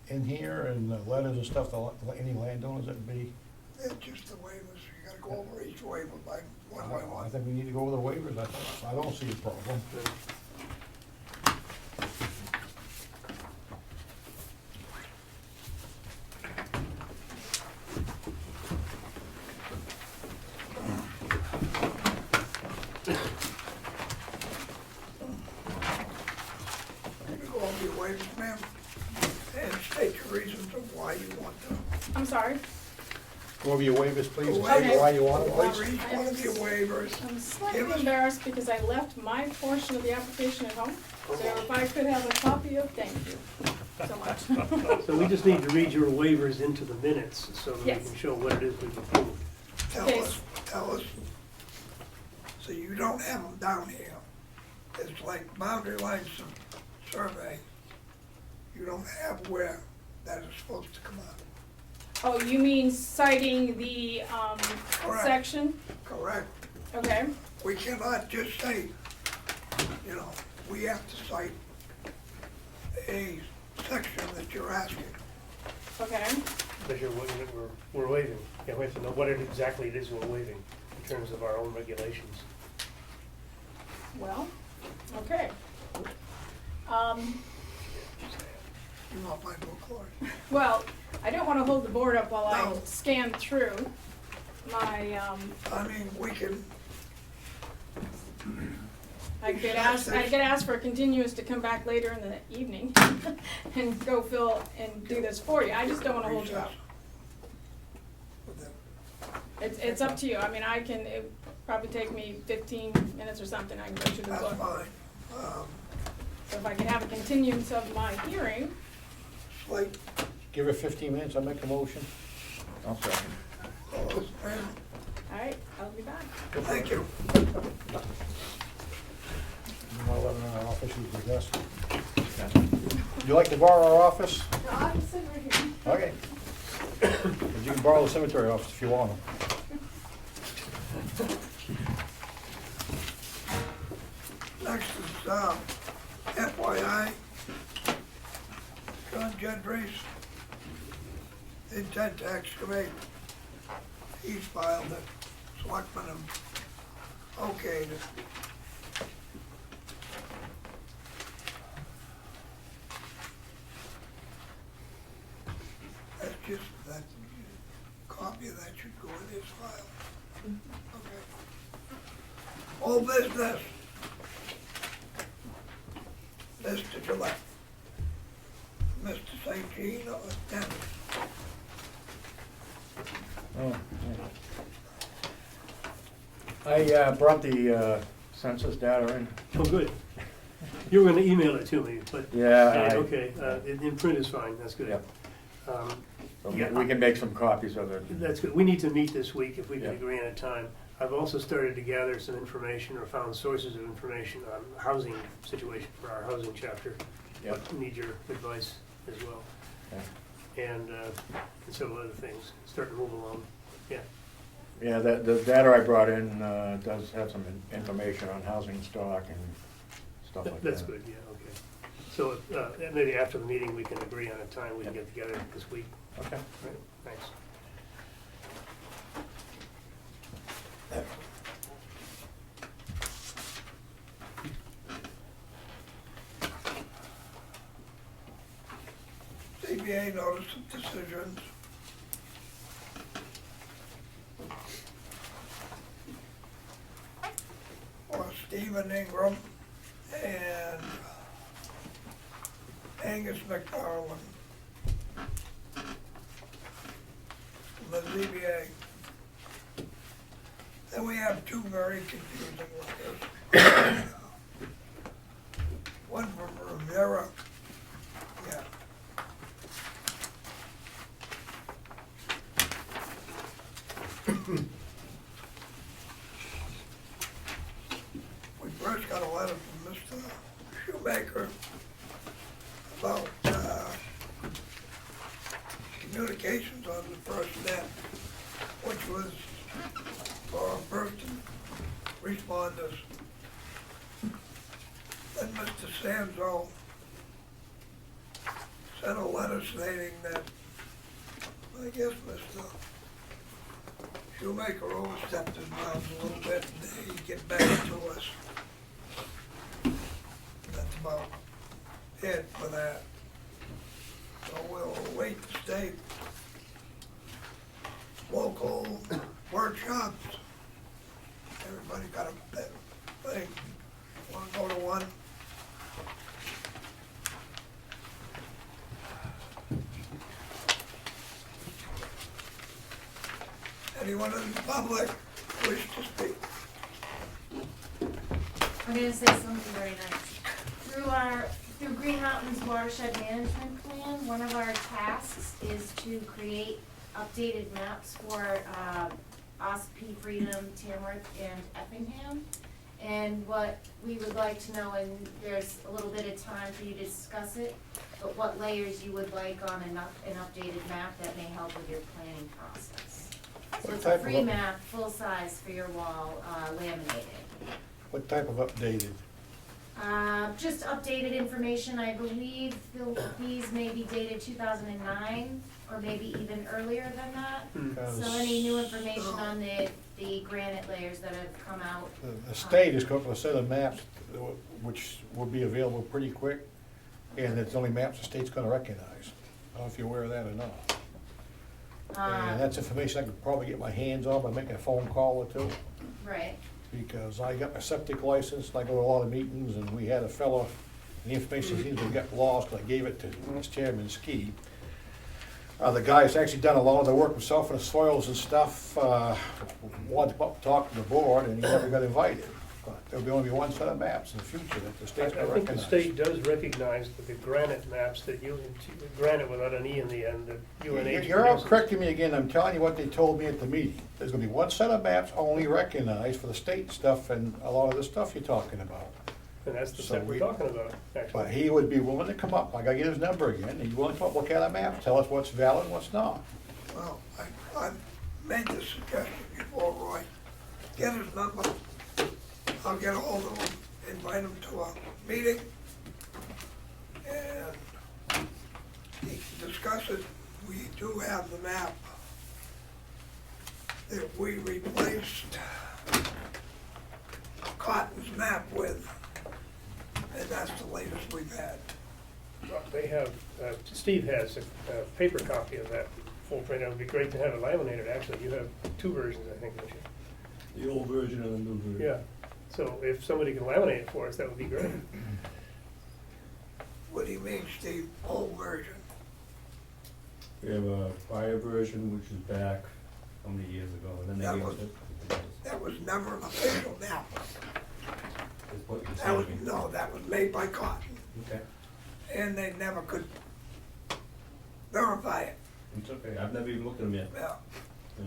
in here and the letters and stuff, any landowners that be? It's just the waivers, you gotta go over each waiver by one by I one. think we need to go over the waivers, I don't see a problem. You can go over your waivers, ma'am, and state your reasons of why you want to. I'm sorry, Go over your waivers, please, and Okay. say why you want it, Go over please. each one of your waivers. I'm Give slightly us- embarrassed because I left my portion of the application at home. So if I could have a copy of, thank you so much. So we just need to read your waivers into the minutes so that we Yes. can show what it is we've approved. Okay. Tell us. So you don't have them down here. It's like boundary lines survey. You don't have where that is supposed to come out. Oh, you mean citing the Correct. section? Correct. Okay, We cannot just say, you know, we have to cite a section that you're asking. okay. Because we're waiving. Yeah, we have to know what exactly it is we're waiving in terms of our own regulations. Well, okay. You want my book, Lord? Well, I don't want to hold the board up while I No. scan through my, I mean, we can, I could ask for a continuance to come back later in the evening and go fill and do this for you. I just don't want to hold you up. with them. It's up to you. I mean, it probably take me 15 minutes or something. I can go through the That's book. fine. So if I can have a continuance of my hearing, Like, Give it 15 minutes, I'll make a motion. I'll second. all those, and all right, I'll be back. thank you. I'll let her in our office, use the desk. Would you like to borrow our office? No, I'm sitting right here. Okay. You can borrow the cemetery office if you want them. Next is, FYI, John Gentry's intent to excavate. He's filed it, Selectmen have okayed it. That's just, that, copy of that should go in his file. Okay. All business. Mr. Gillette. Mr. St. Jean or Dennis? Oh, yeah. I brought the census data in. Oh, good. You were gonna email it to me, but. Yeah, I- Okay, in print is fine, that's good. Yep. So Yeah. we can make some copies of it. That's good. We need to meet this week if we can Yeah. agree on a time. I've also started to gather some information or found sources of information on the housing situation for our housing chapter. Yep. But need your advice as well. Okay. And several other things, starting to move along. Yeah. Yeah, the data I brought in does have some information on housing stock and stuff like that. That's good, yeah, okay. So maybe after the meeting, we can agree on a time we can get together this week. Okay. Right, thanks. CBA notice of decisions. For Stephen Ingram and Angus McFarland. From the ZBA. Then we have two very confusing letters. One from Rivera. Yeah. We first got a letter from Mr. Shoemaker about communications on the first net, which was for first responders. Then Mr. Sanzo sent a letter stating that, I guess Mr. Shoemaker overstepped his bounds a little bit and he'd get back to us. That's about it for that. So we'll await the state local workshops. Everybody got a thing. Wanna go to one? Anyone in the public wish to speak? I'm gonna say something very nice. Through Green Mountain's watershed management plan, one of our tasks is to create updated maps for Ossipee, Freedom, Tamworth, and Effingham. And what we would like to know, and there's a little bit of time for you to discuss it, but what layers you would like on an updated map that may help with your planning process. So What it's type a of free up- map, full size for your wall, laminated. What type of updated? Just updated information, I believe these may be dated 2009, or maybe even earlier than that. So any new information on the granite layers that have come out. The state is going to set of maps which will be available pretty quick, and it's only maps the state's gonna recognize. I don't know if you're aware of that or not. And that's information I could probably get my hands on by making a phone call or two. Right. Because I got my septic license, and I go to a lot of meetings, and we had a fellow, and the information seems to get lost, I gave it to this Chairman Ski. The guy's actually done a lot of the work himself in the soils and stuff, wanted to come up and talk to the board, and he never got invited. But there'll be only one set of maps in the future that the state's gonna I think the recognize. state does recognize that the granite maps that granite without an E in the end, that UNH. You're all produces. correcting me again, I'm telling you what they told me at the meeting. There's gonna be one set of maps only recognized for the state stuff and a lot of the stuff you're talking about. And that's the So set we're talking about, actually. But he would be willing to come up, I gotta get his number again, he's willing to come up, look at a map, tell us what's valid and what's not. Well, I made this suggestion before, Roy. Get his number. I'll get a hold of him, invite him to a meeting, and he can discuss it. We do have the map that we replaced Cotton's map with, and that's the latest we've had. They have, Steve has a paper copy of that full print. It would be great to have it laminated, actually. You have two versions, I think, don't you? The old version and the new version. Yeah. So if somebody can laminate it for us, that would be great. What do you mean, Steve? Old version? We have a prior version, which is back how many years ago, and then they That gave us was- it. That was never an official map. It's what you're That was, saying. no, that was made by Cotton, Okay. and they never could verify it. It's okay, I've never even looked at them yet. Yeah. Yeah.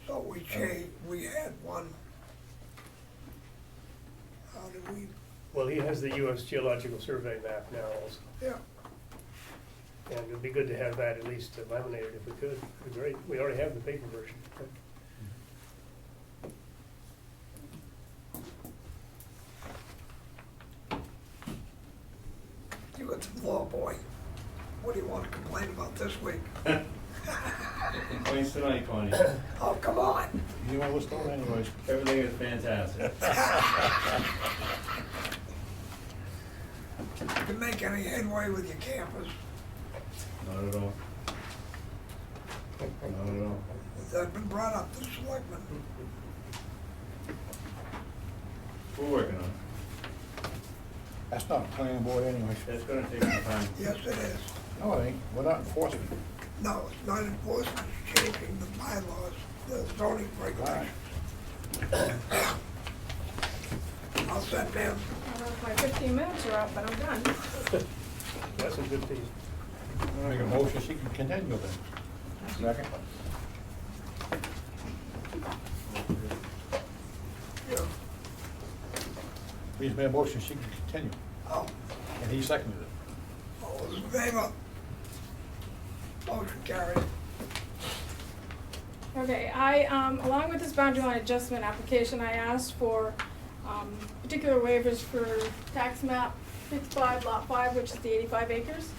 So we had one. How did we, Well, he has the US Geological Survey map now also, yeah, and it'd be good to have that at least laminated if we could. It'd be great. We already have the paper version. you got the floor, boy. What do you want to complain about this week? Complaints tonight, Connie. Oh, come on. You want to list those anyways? Everything is fantastic. You can make any headway with your campus. Not at all. Not at all. That's been brought up to selectmen. We're working on it. That's not a planning board anyways. That's gonna take some time. Yes, it is. No, it ain't. We're not enforcing it. No, it's not enforcement, it's changing the bylaws, the zoning regulations. I'll set down. I don't know if my 15 minutes are up, but I'm done. That's a good thing. I'll make a motion, she can continue then. Second. Yeah. He's made a motion, she can continue, Oh, and he seconded it. all those in favor? Motion carried. Okay, along with this boundary line adjustment application, I asked for, particular waivers for tax map 55 lot 5, which is the 85 acres.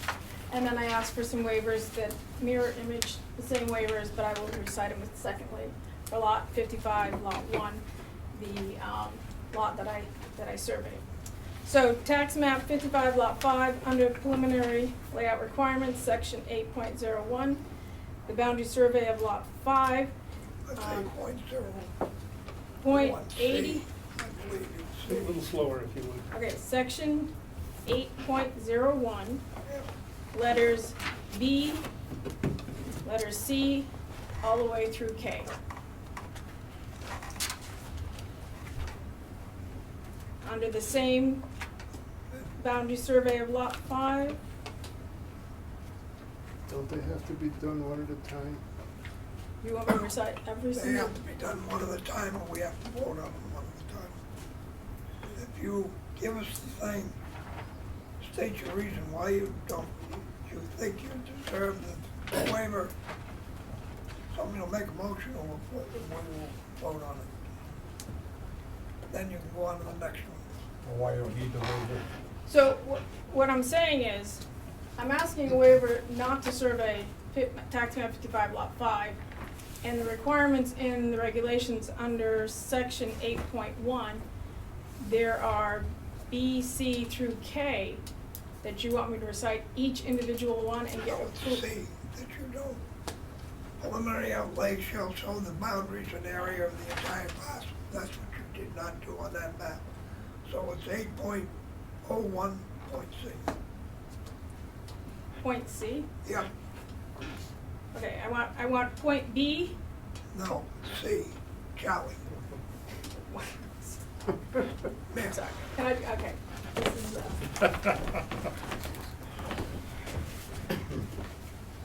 And then I asked for some waivers that mirror image the same waivers, but I will recite them secondly. For lot 55, lot 1, the lot that I surveyed. So tax map 55 lot 5, under preliminary layout requirements, section 8.01, the boundary survey of lot 5, Let's say .0. point One 80. C, I believe A it's little slower if you would. Okay, section 8.01, yeah. letters B, letters C, all the way through K. Under the same boundary survey of lot 5, Don't they have to be done one at a time? you want me to recite every They single? have to be done one at a time, or we have to vote on them one at a time. If you give us the thing, state your reason why you don't, you think you deserve the waiver, somebody will make a motion, or we will vote on it. Then you can go on to the next one. Or why you don't need the waiver. So what I'm saying is, I'm asking a waiver not to survey tax map 55 lot 5, and the requirements in the regulations under section 8.1, there are B, C through K that you want me to recite each individual one and get So it's approval. C, that you don't. Preliminary outlay shall show the boundaries and area of the entire parcel. That's what you did not do on that map. So it's 8.01 point C. Point C. Yeah, Okay, I want point B. no, C, Charlie. I'm sorry. Can I? Okay. This is.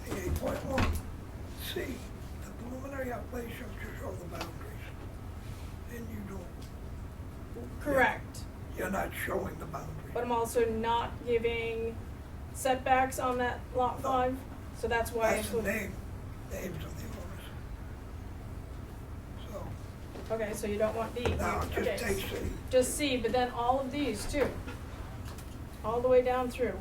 8.1 C, the preliminary outlay shall show the boundaries. And you don't, Correct. you're not showing the boundaries. But I'm also not giving setbacks on that lot 5, so that's why. That's it's the with- names of the owners. So, Okay, so you don't want B. now Okay. just take C. Just C, but then all of these too. All the way down through.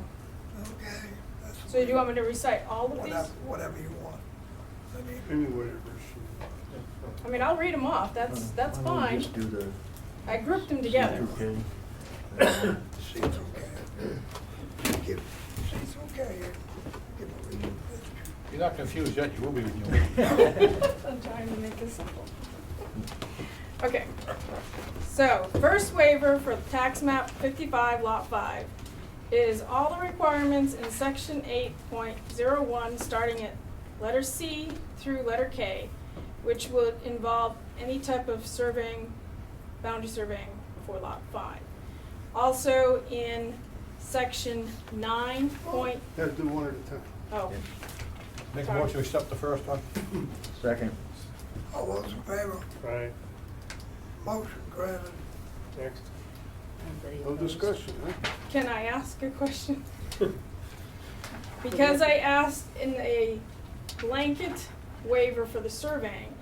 Okay. that's So do you want me to recite all of these? Whatever you want. I mean, Any waivers? I mean, I'll read them off, that's Why don't we fine. just do the I grouped them together. C2K? C's okay. Give C's okay. Give a reason. You're not confused yet, you will be when you. I'm trying to make this simple. Okay, so first waiver for tax map 55 lot 5 is all the requirements in section 8.01, starting at letter C through letter K, which would involve any type of surveying, boundary surveying for lot 5. Also in section 9 point, Gotta do one at a time. oh, Make a motion to accept the first one. Second. All those in favor? Right, Motion granted. next. Anybody No opposed? discussion, huh? Can I ask a question? Because I asked in a blanket waiver for the surveying,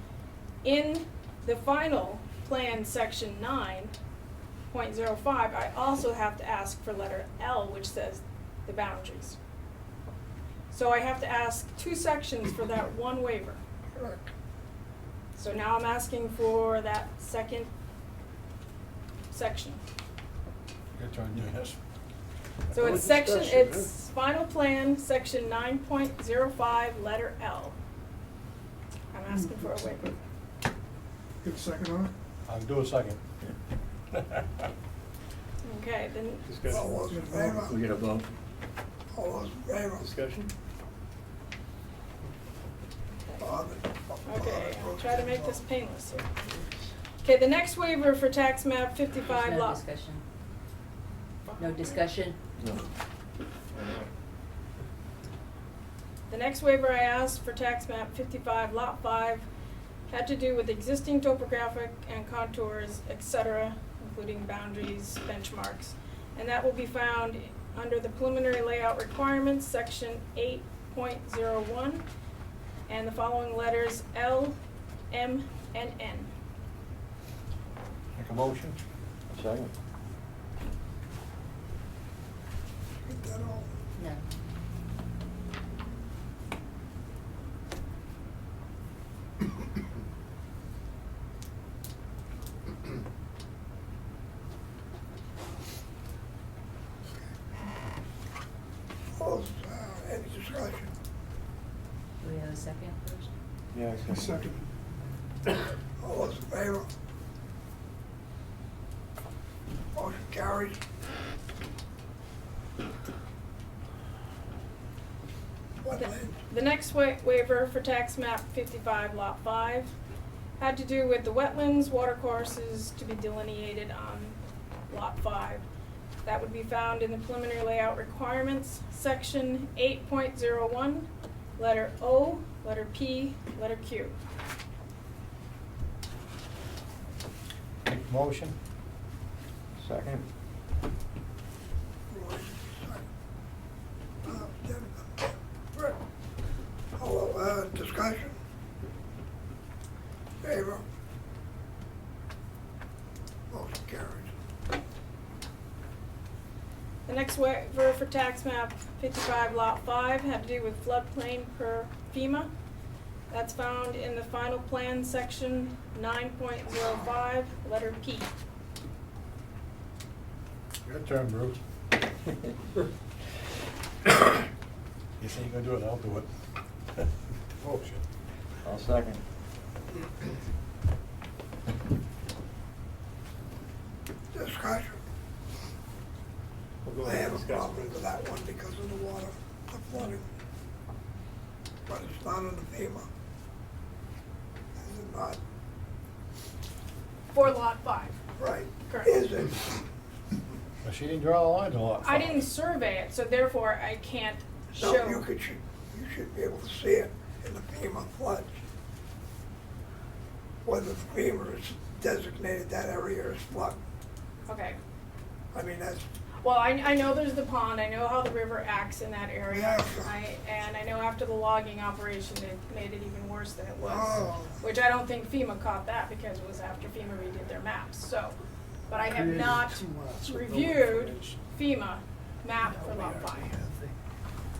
in the final plan, section 9.05, I also have to ask for letter L, which says the boundaries. So I have to ask 2 sections for that one waiver. Correct. So now I'm asking for that second section. Your turn, Dennis. So No it's section, discussion, it's final plan, section 9.05, letter L. I'm asking for a waiver. Get a second on it? I'll do a second. Okay, then, All Discussion, those in favor? We get a vote. All those in favor? discussion? okay, I'll try to make this painless here. Okay, the next waiver for tax map 55 No lot. discussion. No discussion? The next waiver I asked for tax map 55 lot 5 had to do with existing topographic and contours, etc., including boundaries, benchmarks. And that will be found under the preliminary layout requirements, section 8.01, and the following letters L, M, and N. Make a motion. Second. Get that all. No. All those, any discussion? Do we have a second first? Yeah, A second. All those in favor? Motion carries. Wetlands. The next waiver for tax map 55 lot 5 had to do with the wetlands, watercourses to be delineated on lot 5. That would be found in the preliminary layout requirements, section 8.01, letter O, letter P, letter Q. Make a motion. Second. Rick. All, discussion? Favor? Motion carries. The next waiver for tax map 55 lot 5 had to do with floodplain per FEMA. That's found in the final plan section 9.05, letter P. Your turn, Bruce. You say you're gonna do it, I'll do it. Motion. I'll second. Discussion? We'll go I ahead have and a discuss. problem with that one because of the water, the flooding. But it's not in the FEMA. Is it not? For lot 5. Right. Correct. Is it? But she didn't draw the line to lot 5. I didn't survey it, so therefore I can't No, show. you should be able to see it in the FEMA floods. Whether the FEMA has designated that area as flood. Okay. I mean, that's, Well, I know there's the pond, I know how the river acts in that area. Yeah. And I know after the logging operation, it made it even worse than it was. Oh. Which I don't think FEMA caught that because it was after FEMA redid their maps, so. But I have not reviewed FEMA map for lot 5.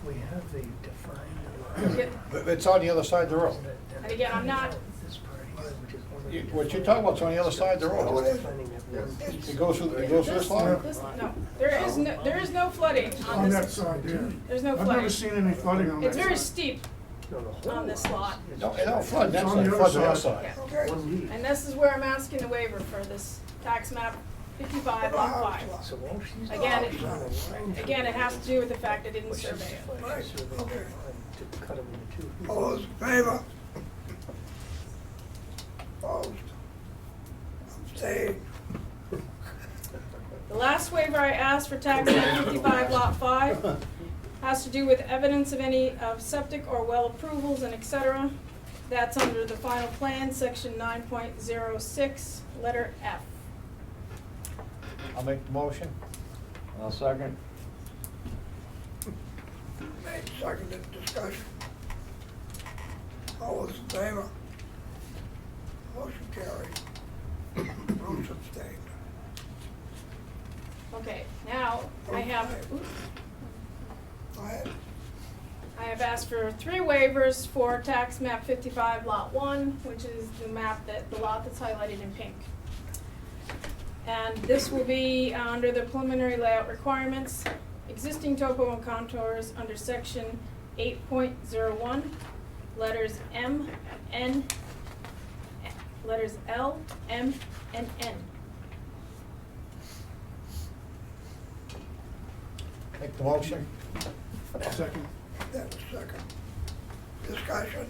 We have the defined. It's on the other side of the road. And again, I'm not, This part here, which is one of the. What you're talking about's on the other side of the Oh, road. it is. Defining that one piece. It goes through this line? no, there is no flooding On on that this, side, yeah. there's no I've never flooding. seen any flooding on that It's very side. steep, No, the whole on this lot. is No, it don't flood, It's that's on the it other floods the other side. side. yeah. Okay. one lead. And this is where I'm asking the waiver for this tax map 55 lot 5. So all she's. Again, doing is running around Again, it has to do with the fact I didn't what she's survey it. defining, she's surveying Okay. the line to cut them into two. All those in favor? Opposed? Abstained? The last waiver I asked for tax map 55 lot 5 has to do with evidence of any of septic or well approvals and et cetera. That's under the final plan, section 9.06, letter F. I'll make the motion. I'll second. Made, seconded, discussion. All those in favor? Motion carried. Bruce abstained. Okay, now I have, oops, Go ahead. I have asked for 3 waivers for tax map 55 lot 1, which is the map that, the lot that's highlighted in pink. And this will be under the preliminary layout requirements, existing topo and contours under section 8.01, letters M, N, letters L, M, and N. Make the motion. Second. That was second. Discussion.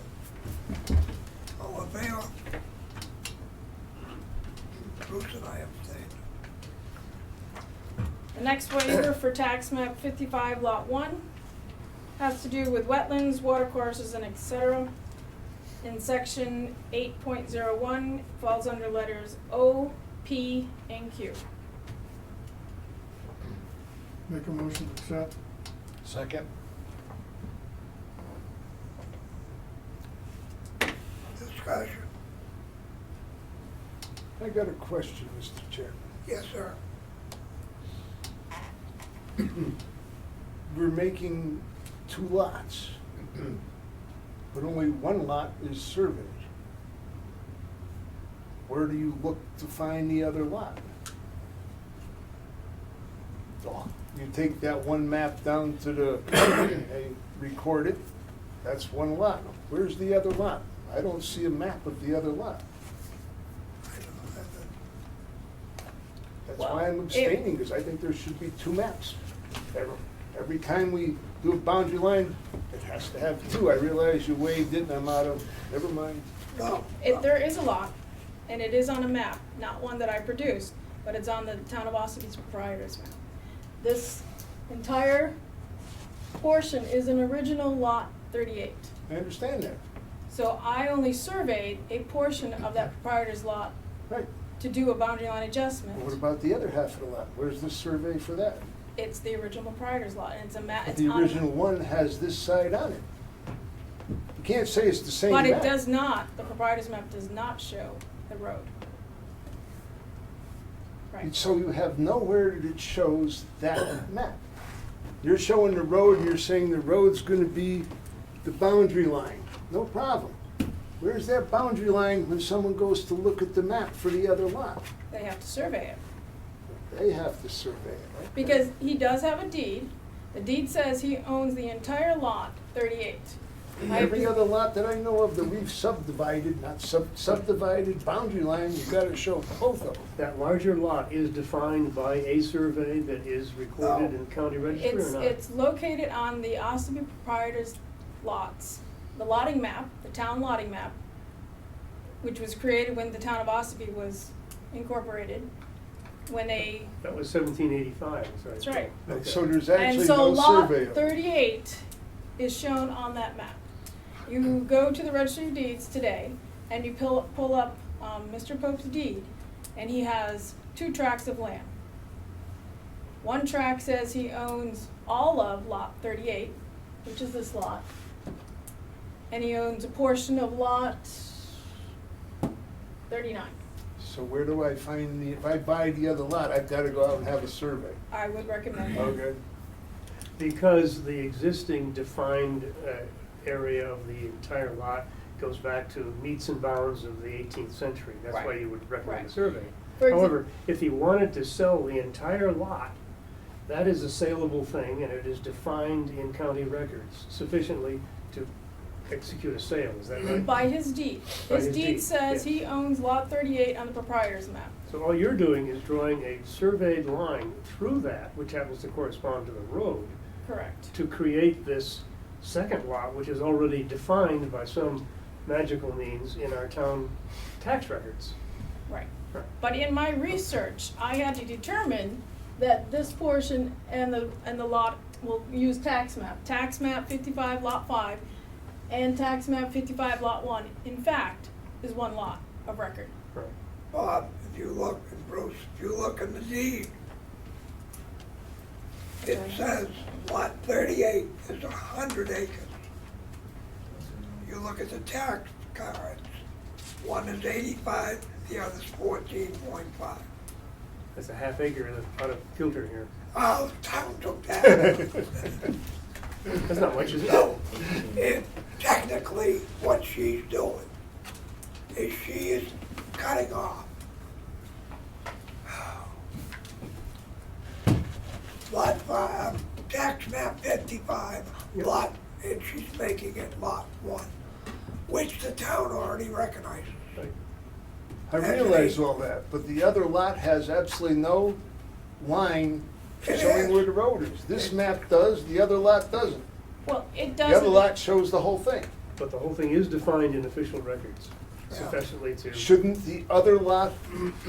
All in favor? Bruce and I abstained. The next waiver for tax map 55 lot 1 has to do with wetlands, watercourses, and et cetera. In section 8.01, falls under letters O, P, and Q. Make a motion to accept. Second. Discussion. I got a question, Mr. Chairman. Yes, sir. We're making 2 lots, but only 1 lot is surveyed. Where do you look to find the other lot? Oh, you take that 1 map down to the, and record it, that's 1 lot. Where's the other lot? I don't see a map of the other lot. I don't know that. That's Well, why I'm abstaining, because I think there should be 2 maps. Every time we do a boundary line, it has to have 2. I realize you waived it and I'm out of, never mind. No. There is a lot, and it is on a map, not one that I produced, but it's on the town of Ossope's proprietor's map. This entire portion is an original lot 38. I understand that. So I only surveyed a portion of that proprietor's lot Right. to do a boundary line adjustment. What about the other half of the lot? Where's the survey for that? It's the original proprietor's lot, and it's a map, it's The on. original one has this side on it. You can't say it's the same But map. it does not, the proprietor's map does not show the road. Right. So you have nowhere that shows that map. You're showing the road and you're saying the road's gonna be the boundary line. No problem. Where's that boundary line when someone goes to look at the map for the other lot? They have to survey it. They have to survey it, right? Because he does have a deed. The deed says he owns the entire lot, 38. Every other lot that I know of that we've subdivided, not subdivided boundary line, you gotta show both of them. That larger lot is defined by a survey that is recorded in county register or not? It's located on the Ossipee proprietor's lots. The lotting map, the town lotting map, which was created when the town of Ossipee was incorporated, when they, That was 1785, that's right. Okay. So there's And actually so no lot survey of it. 38 is shown on that map. You go to the registry of deeds today and you pull up Mr. Pope's deed, and he has 2 tracts of land. One tract says he owns all of lot 38, which is this lot, and he owns a portion of lot 39. So where do I find if I buy the other lot, I've gotta go out and have a survey. I would recommend that. Okay. Because the existing defined area of the entire lot goes back to meets and bounds of the 18th century. That's why Right. you would recommend Right. a survey. For However, if he wanted to sell the entire lot, that is a saleable thing, and it is defined in county records sufficiently to execute a sale, is that right? By his deed. By His his deed deed, says yes. he owns lot 38 on the proprietor's map. So all you're doing is drawing a surveyed line through that, which happens to correspond to the road, Correct. to create this second lot, which is already defined by some magical means in our town tax records. Right. Right. But in my research, I had to determine that this portion and the lot we'll use tax map 55 lot 5 and tax map 55 lot 1, in fact, is one lot of record. Bob, if you look, and Bruce, if you look in the deed, it says lot 38 is 100 acres. You look at the tax cards, one is 85, the other's 14.5. That's a half acre out of filter here. Oh, town took that. That's not much, is it? No, technically, what she's doing is she is cutting off lot 5, tax map 55, lot, and she's making it lot 1, which the town already recognizes. I realize all that, but the other lot has absolutely no line It showing is. where the road is. This map does, the other lot doesn't. Well, it The doesn't. other lot shows the whole thing. But the whole thing is defined in official records Yeah. sufficiently to. Shouldn't the other lot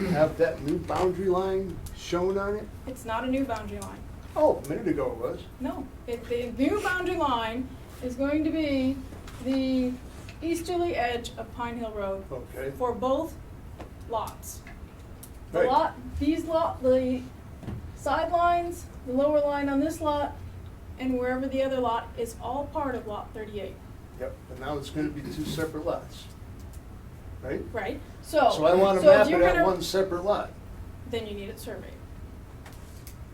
have that new boundary line shown on it? It's not a new boundary line. Oh, a minute ago it was. No, the new boundary line is going to be the easterly edge of Pine Hill Road Okay. for both lots. The Right. the sidelines, the lower line on this lot, and wherever the other lot is all part of lot 38, Yep, but now it's gonna be two separate lots. Right? right? So, So I wanna so if map it you're at gonna- one separate lot. Then you need it surveyed.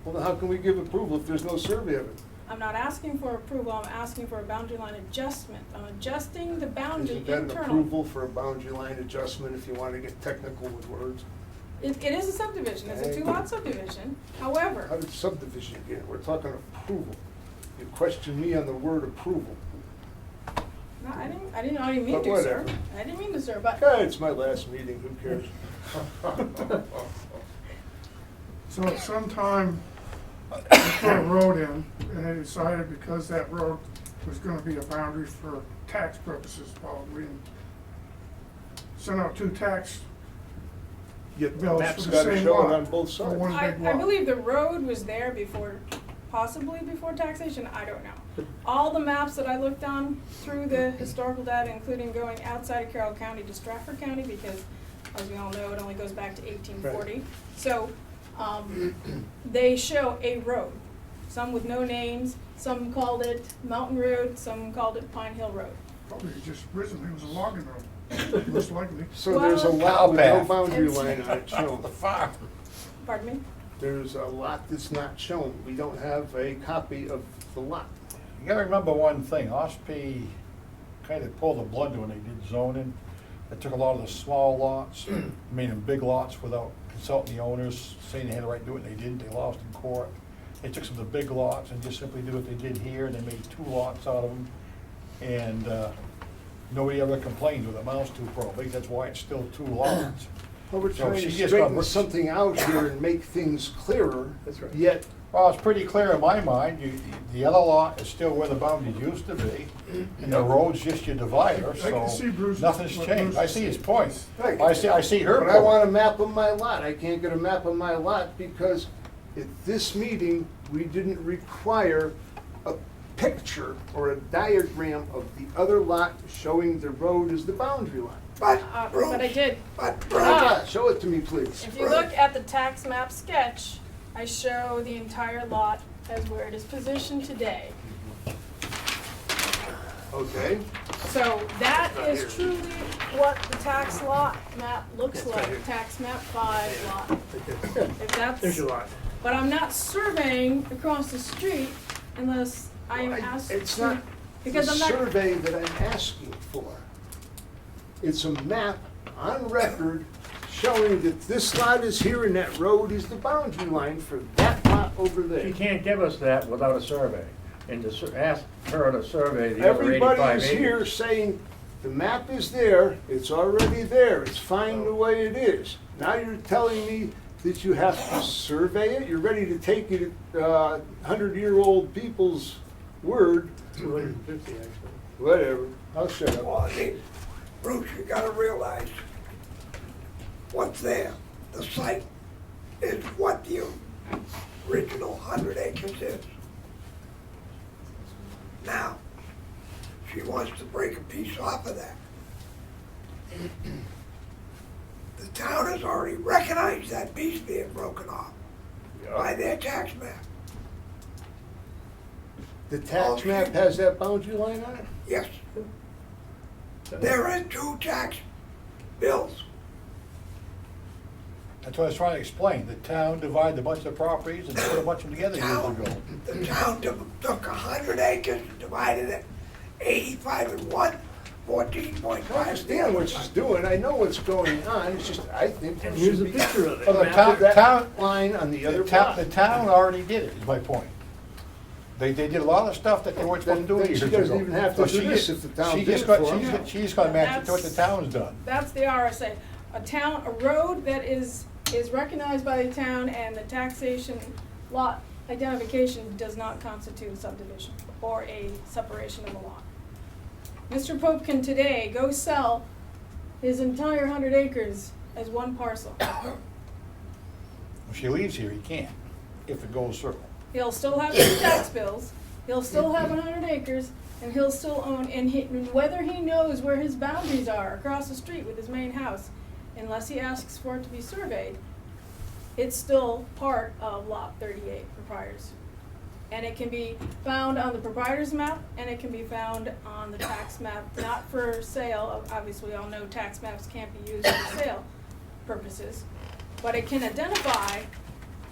Well, then how can we give approval if there's no survey of it? I'm not asking for approval, I'm asking for a boundary line adjustment. I'm adjusting the boundary Isn't that an internal. approval for a boundary line adjustment if you wanna get technical with words? It is a subdivision, it's a Okay. 2-lot subdivision, How however, did subdivision get? We're talking approval. You question me on the word approval. no, I didn't mean But to, sir. whatever. I didn't mean to, sir, but Okay, it's my last meeting, who cares? So at some time, they put a road in, and they decided because that road was gonna be a boundary for tax purposes, well, we sent out 2 tax Yet the bills map's for the gotta same show it lot. on both for sides. one big I lot. believe the road was there before, possibly before taxation, I don't know. All the maps that I looked on through the historical data, including going outside of Carroll County to Stratford County, because as we all know, it only goes back to 1840. So, they show a road, some with no names, some called it Mountain Road, some called it Pine Hill Road. Probably just originally was a logging road, most likely. So there's a Well- lot with no Cowpath. boundary It's- line on it shown. The farm. Pardon me? There's a lot that's not shown. We don't have a copy of the lot. You gotta remember one thing, Ossipee kind of pulled a blunder when they did zoning. They took a lot of the small lots, made them big lots without consulting the owners, saying they had the right to do it, and they didn't, they lost in court. They took some of the big lots and just simply did what they did here, and they made 2 lots out of them. And nobody ever complained with amounts to probably, that's why it's still 2 lots. Well, we're So trying she to just straighten got- something out here and make things clearer. That's right. Yet, Well, it's pretty clear in my mind, the other lot is still where the boundaries used to be, and the road's just your divider, I can see so Bruce's- nothing's what changed. Bruce I is see his saying. point. Right. I see her but I point. want a map of my lot. I can't get a map of my lot because at this meeting, we didn't require a picture or a diagram of the other lot showing the road as the boundary line. But Bruce, But I did. but Bruce, Ah, show it to me, please. If you look at the tax map sketch, I show the entire lot as where it is positioned today. Okay. So that is truly what the tax lot map looks like, tax map 5 lot. If There's that's, your lot. but I'm not surveying across the street unless I am asked It's to, not the because I'm not. survey that I'm asking for. It's a map on record showing that this lot is here and that road is the boundary line for that lot over there. You can't give us that without a survey, and to ask her to survey the other 85 Everybody is acres. here saying, the map is there, it's already there, it's fine the way it is. Now you're telling me that you have to survey it? You're ready to take it at 100-year-old people's word? 250, actually. Whatever, I'll shut up. well, I mean, Bruce, you gotta realize what's there. The site is what the original 100 acres is. Now, she wants to break a piece off of that. The town has already recognized that piece being broken off by their tax map. The tax map has that boundary line on it? Yes. There are 2 tax bills. That's what I was trying to explain. The town divided a bunch of properties and put a bunch of them together years ago. The town took 100 acres and divided it 85 and 1, 14.5. I understand what she's doing, I know what's going on, it's just, I think And there here's should a be picture of it. Well, the map town- of that town- line on the other The block. town already did it, is my point. They did a lot of stuff that they weren't supposed to do Then years she ago. doesn't even have to So do she this just- if the town she did just it got- for she's them. got- She's gonna match it to what the town's done. That's the RSA. A road that is recognized by the town and the taxation lot identification does not constitute a subdivision or a separation of a lot. Mr. Pope can today go sell his entire 100 acres as one parcel. If she leaves here, he can't, if it goes through. He'll still have his tax bills, he'll still have 100 acres, and he'll still own, and whether he knows where his boundaries are across the street with his main house, unless he asks for it to be surveyed, it's still part of lot 38 proprietors. And it can be found on the proprietor's map, and it can be found on the tax map, not for sale, obviously we all know tax maps can't be used for sale purposes, but it can identify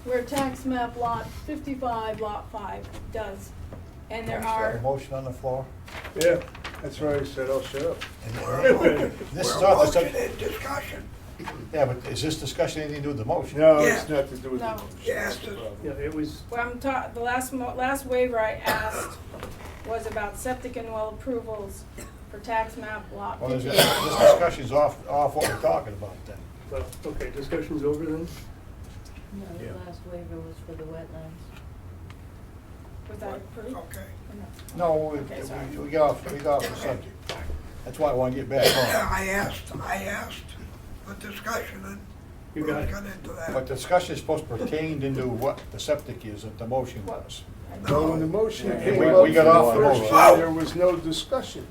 where tax map lot 55, lot 5 does. And there Got are, a motion on the floor. Yeah, that's why I said I'll shut up. This is We're not the motion subject. in discussion. Yeah, but is this discussion anything to do with the motion? No, Yeah. it's not to do with the No. motion. Yes, That's the problem. Yeah, it was, well, the last waiver I asked was about septic and well approvals for tax map lot Well, 55. this discussion's off what we're talking about then. well, okay, discussion's over then? No, Yeah. the last waiver was for the wetlands. Was that approved? okay. Or No, Okay, sorry. we got off the subject. That's why I want to get back on. I asked for discussion and You we got it. got into But that. discussion is supposed to pertain into what the septic is that the motion was. No, when the motion Yeah, came we up got for off the the first motion. time, there was no discussion.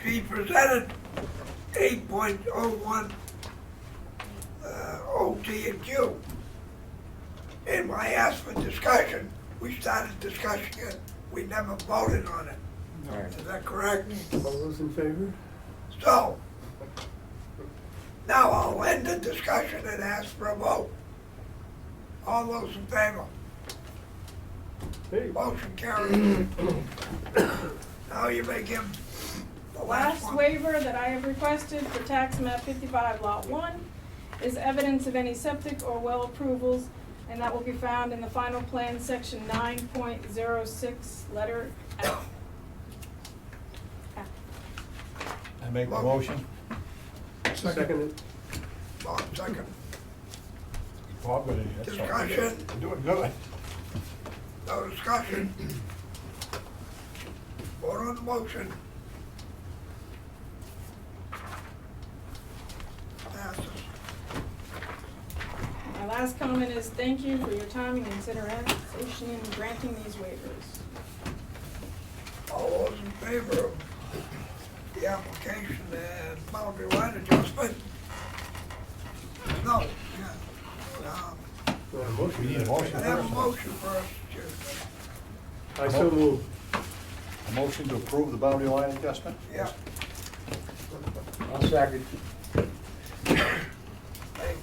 She presented 8.01 OT and Q. And when I asked for discussion, we started discussing it. We never voted on it. Is that correct? All those in favor? So, now I'll end the discussion and ask for a vote. All those in favor? Hey, Motion carried. Now you may give the last Last one. waiver that I have requested for tax map 55 lot 1 is evidence of any septic or well approvals, and that will be found in the final plan section 9.06 letter F. I make the motion. seconded. Bob, second. Bob, but that's all. Discussion. You're doing good. No discussion. Vote on the motion. Passes. My last comment is thank you for your time and consideration in granting these waivers. All those in favor of the application and boundary line adjustment? No, yeah. We need a motion I have a first. motion first, Chair. I so move. A motion to approve the boundary line adjustment? Yeah, I'll second. made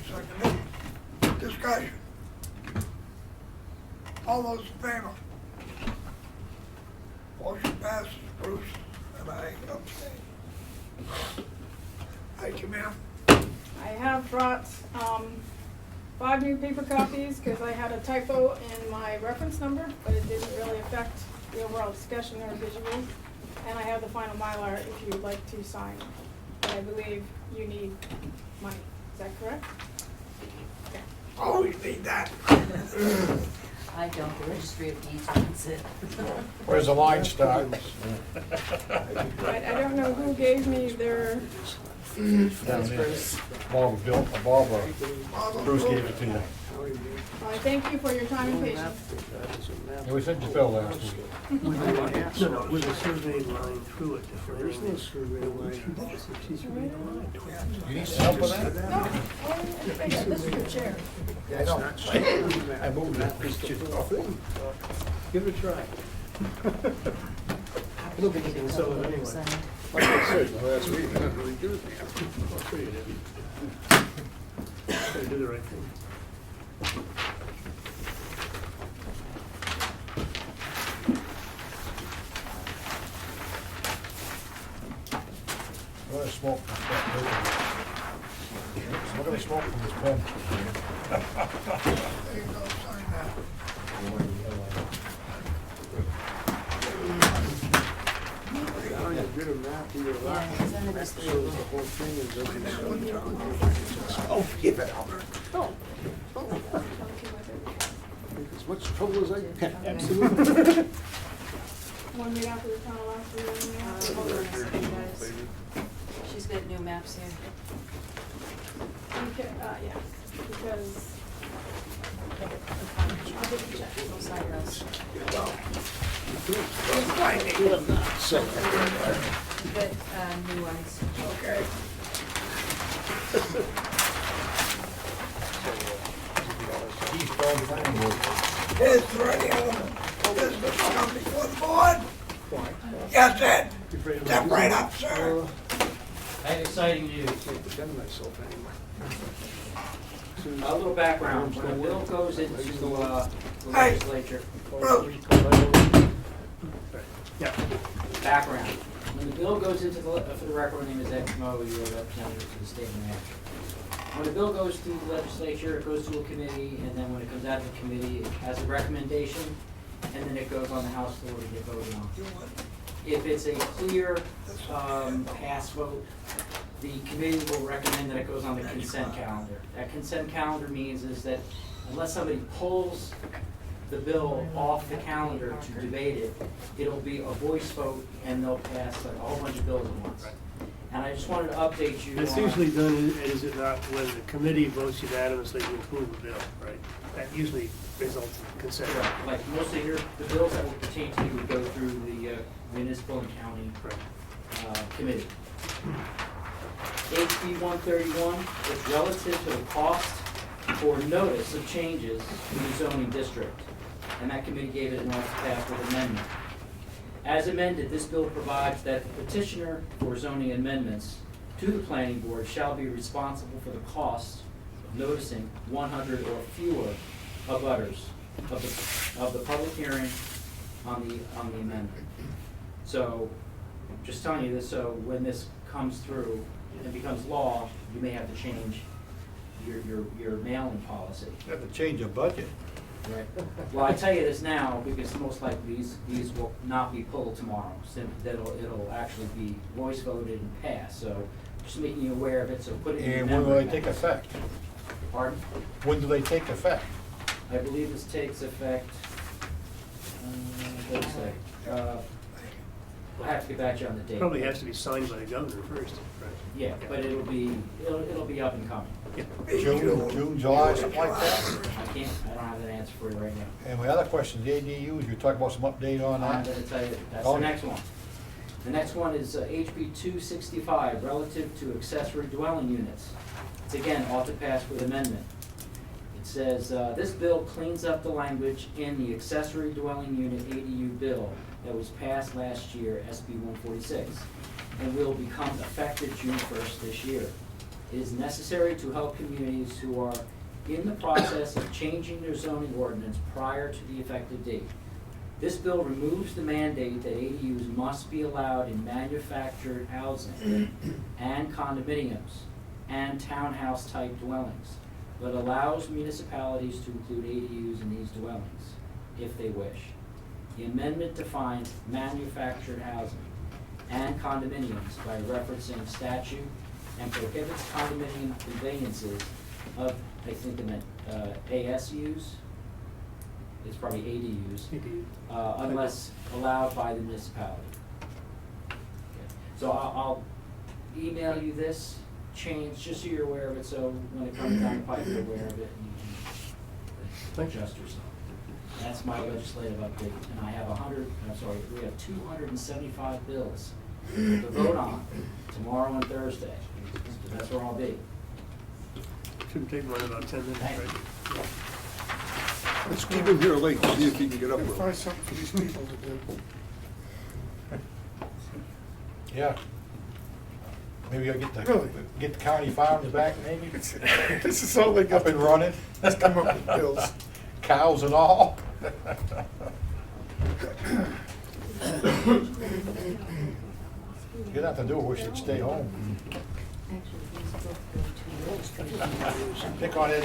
seconded. Discussion. All those in favor? Motion passes, Bruce, and I abstain. Thank you, ma'am. I have brought 5 new paper copies because I had a typo in my reference number, but it didn't really affect the overall discussion or visuals. And I have the final Mylar if you would like to sign. But I believe you need money. Is that correct? Always need that. I don't, the registry of deeds wants it. Where's the line start? I don't know who gave me their, Down there. Bob, Bill, Bob, Bruce gave it to you. I thank you for your time and patience. Yeah, we sent you Phil last week. With a survey line through it. There is no survey line. You need some help with that? No, this is your chair. I know. I moved it. Give it a try. It'll be eating so anyway. Like I said last week, I'm not really good. I'll show you that. Gotta do the right thing. What a smoke from that building. Look at the smoke from this pen. There you go, sign that. Down, you get a map of your lot. Yeah, it's under this Shows the whole thing is everything. Oh, give it up. As much trouble as I can. Absolutely. One made after the town last week, one made after. Hold on a second, guys. She's got new maps here. Okay, yeah, because. I'll give you a check. We'll sign those. So, You got, new ones. Okay. Keith called the planning board. Is there any other business to come before the board? Yes, Ed. Step right up, sir. I have exciting news. can't defend myself anymore. A little background, when a bill goes into, the Hey. legislature, Bruce, Yeah. background. When the bill goes into for the record, my name is Ed Mo, you're a representative to the state of New Hampshire. When a bill goes through the legislature, it goes to a committee, and then when it comes out of the committee, it has a recommendation, and then it goes on the House floor to get voted on. If it's a clear, pass vote, the committee will recommend that it goes on the consent calendar. That consent calendar means is that unless somebody pulls the bill off the calendar to debate it, it'll be a voice vote and they'll pass like a whole bunch of bills at once. And I just wanted to update you It's on. usually done, is it not, when the committee votes unanimously to approve a bill, right? That usually results in consent. Like mostly the bills that would pertain to you would go through the municipal and county committee. HB 131 is relative to the cost for notice of changes in the zoning district. And that committee gave it an off-the-pass with amendment. As amended, this bill provides that the petitioner for zoning amendments to the planning board shall be responsible for the cost of noticing 100 or fewer abutters of the public hearing on the amendment. So, just telling you this, so when this comes through and becomes law, you may have to change your mailing policy. You have to change your budget. Right. Well, I tell you this now because most likely these will not be pulled tomorrow. It'll actually be voice voted and passed. So just making you aware of it. So put it in your And when will memory. they take effect? Pardon? When do they take effect? I believe this takes effect. What did it say? We'll have to get back to you on the date. Probably has to be signed by the governor first, right? Yeah, but it'll be up and coming. June, July, something like that? I don't have an answer for you right now. And my other question, the ADUs, you talking about some update on I'm that? gonna tell you, that's Oh. the next one. The next one is HB 265, relative to accessory dwelling units. It's again, ought to pass with amendment. It says, this bill cleans up the language in the accessory dwelling unit ADU bill that was passed last year, SB 146, and will become effective June 1st this year. It is necessary to help communities who are in the process of changing their zoning ordinance prior to the effective date. This bill removes the mandate that ADUs must be allowed in manufactured housing and condominiums and townhouse-type dwellings, but allows municipalities to include ADUs in these dwellings, if they wish. The amendment defines manufactured housing and condominiums by referencing statute and prohibits condominium conveyances of, I think it meant, ASUs, it's probably ADUs, unless allowed by the municipality. Okay. So I'll email you this change, just so you're aware of it, so when it comes down the pipe, you're aware of it. And you Thank you. Chester's. That's my legislative update, and I have we have 275 bills to vote on tomorrow and Thursday. So that's where I'll be. Shouldn't take more than about 10 minutes, Thank right? you. Let's keep him here late, see if he can get up. Gotta find something for these people to do. Yeah. Maybe I'll Really? get the county farms back, maybe? This is all they got Up and running. Let's come up with bills. Cows and all. You don't have to do it, we should stay home. Pick on Ed,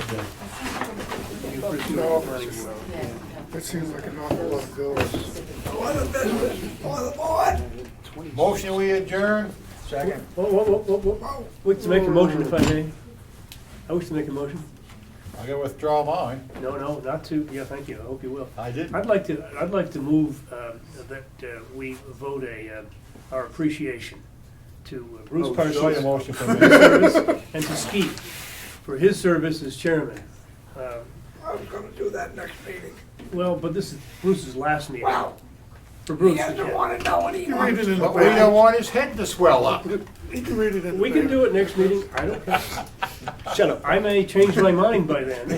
No, it seems like an awful lot of bills. For the business, for the board. Motion we adjourn. Second. Whoa. Wish to make a motion if I may. I wish to make a motion. I'm gonna withdraw mine. No, not to, yeah, thank you, I hope you will. I didn't. I'd like to move that we vote our appreciation to Bruce Withdraw your Parsons motion for for me. his service, and to Skeet for his service as chairman. I was gonna do that next meeting. Well, but this is Bruce's last meeting. Wow. For He Bruce. doesn't yeah. wanna know what he You read wants. it in the But we don't paper. want his head to swell up. You can read it in the We can paper. do it next meeting, I don't care. Shut up. I may change my mind by then.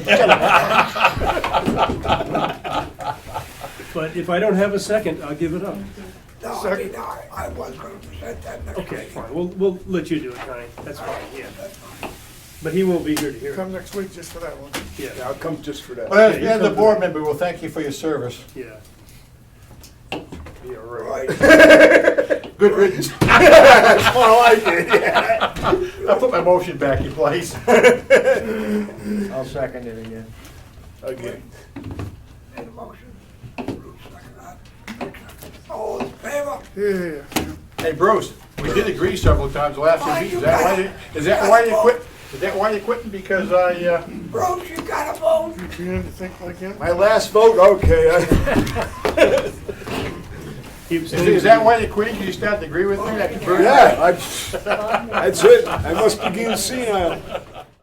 But if I don't have a second, I'll give it up. No, I mean, I was gonna present that next meeting. Okay, fine, we'll let you do it, Connie, that's fine, yeah. But he won't be here to hear it. Come next week just for that one. Yeah, Yeah, I'll come just for that. Well, as the board member, we'll thank you for your service. yeah. Yeah, right. Right. Good riddance. That's more like it, yeah. I'll put my motion back in place. I'll second it again. Again. Made a motion. Bruce, second that. All in favor? Yeah. Hey, Bruce, we did agree several times the last few Why meetings. you Is that why you quit? Is that why you quitting? Because I, Bruce, you gotta vote. You beginning to think like him? My last vote, okay. is that why you quit? You started to agree with me? That you burned Yeah, that's it. I must begin senile.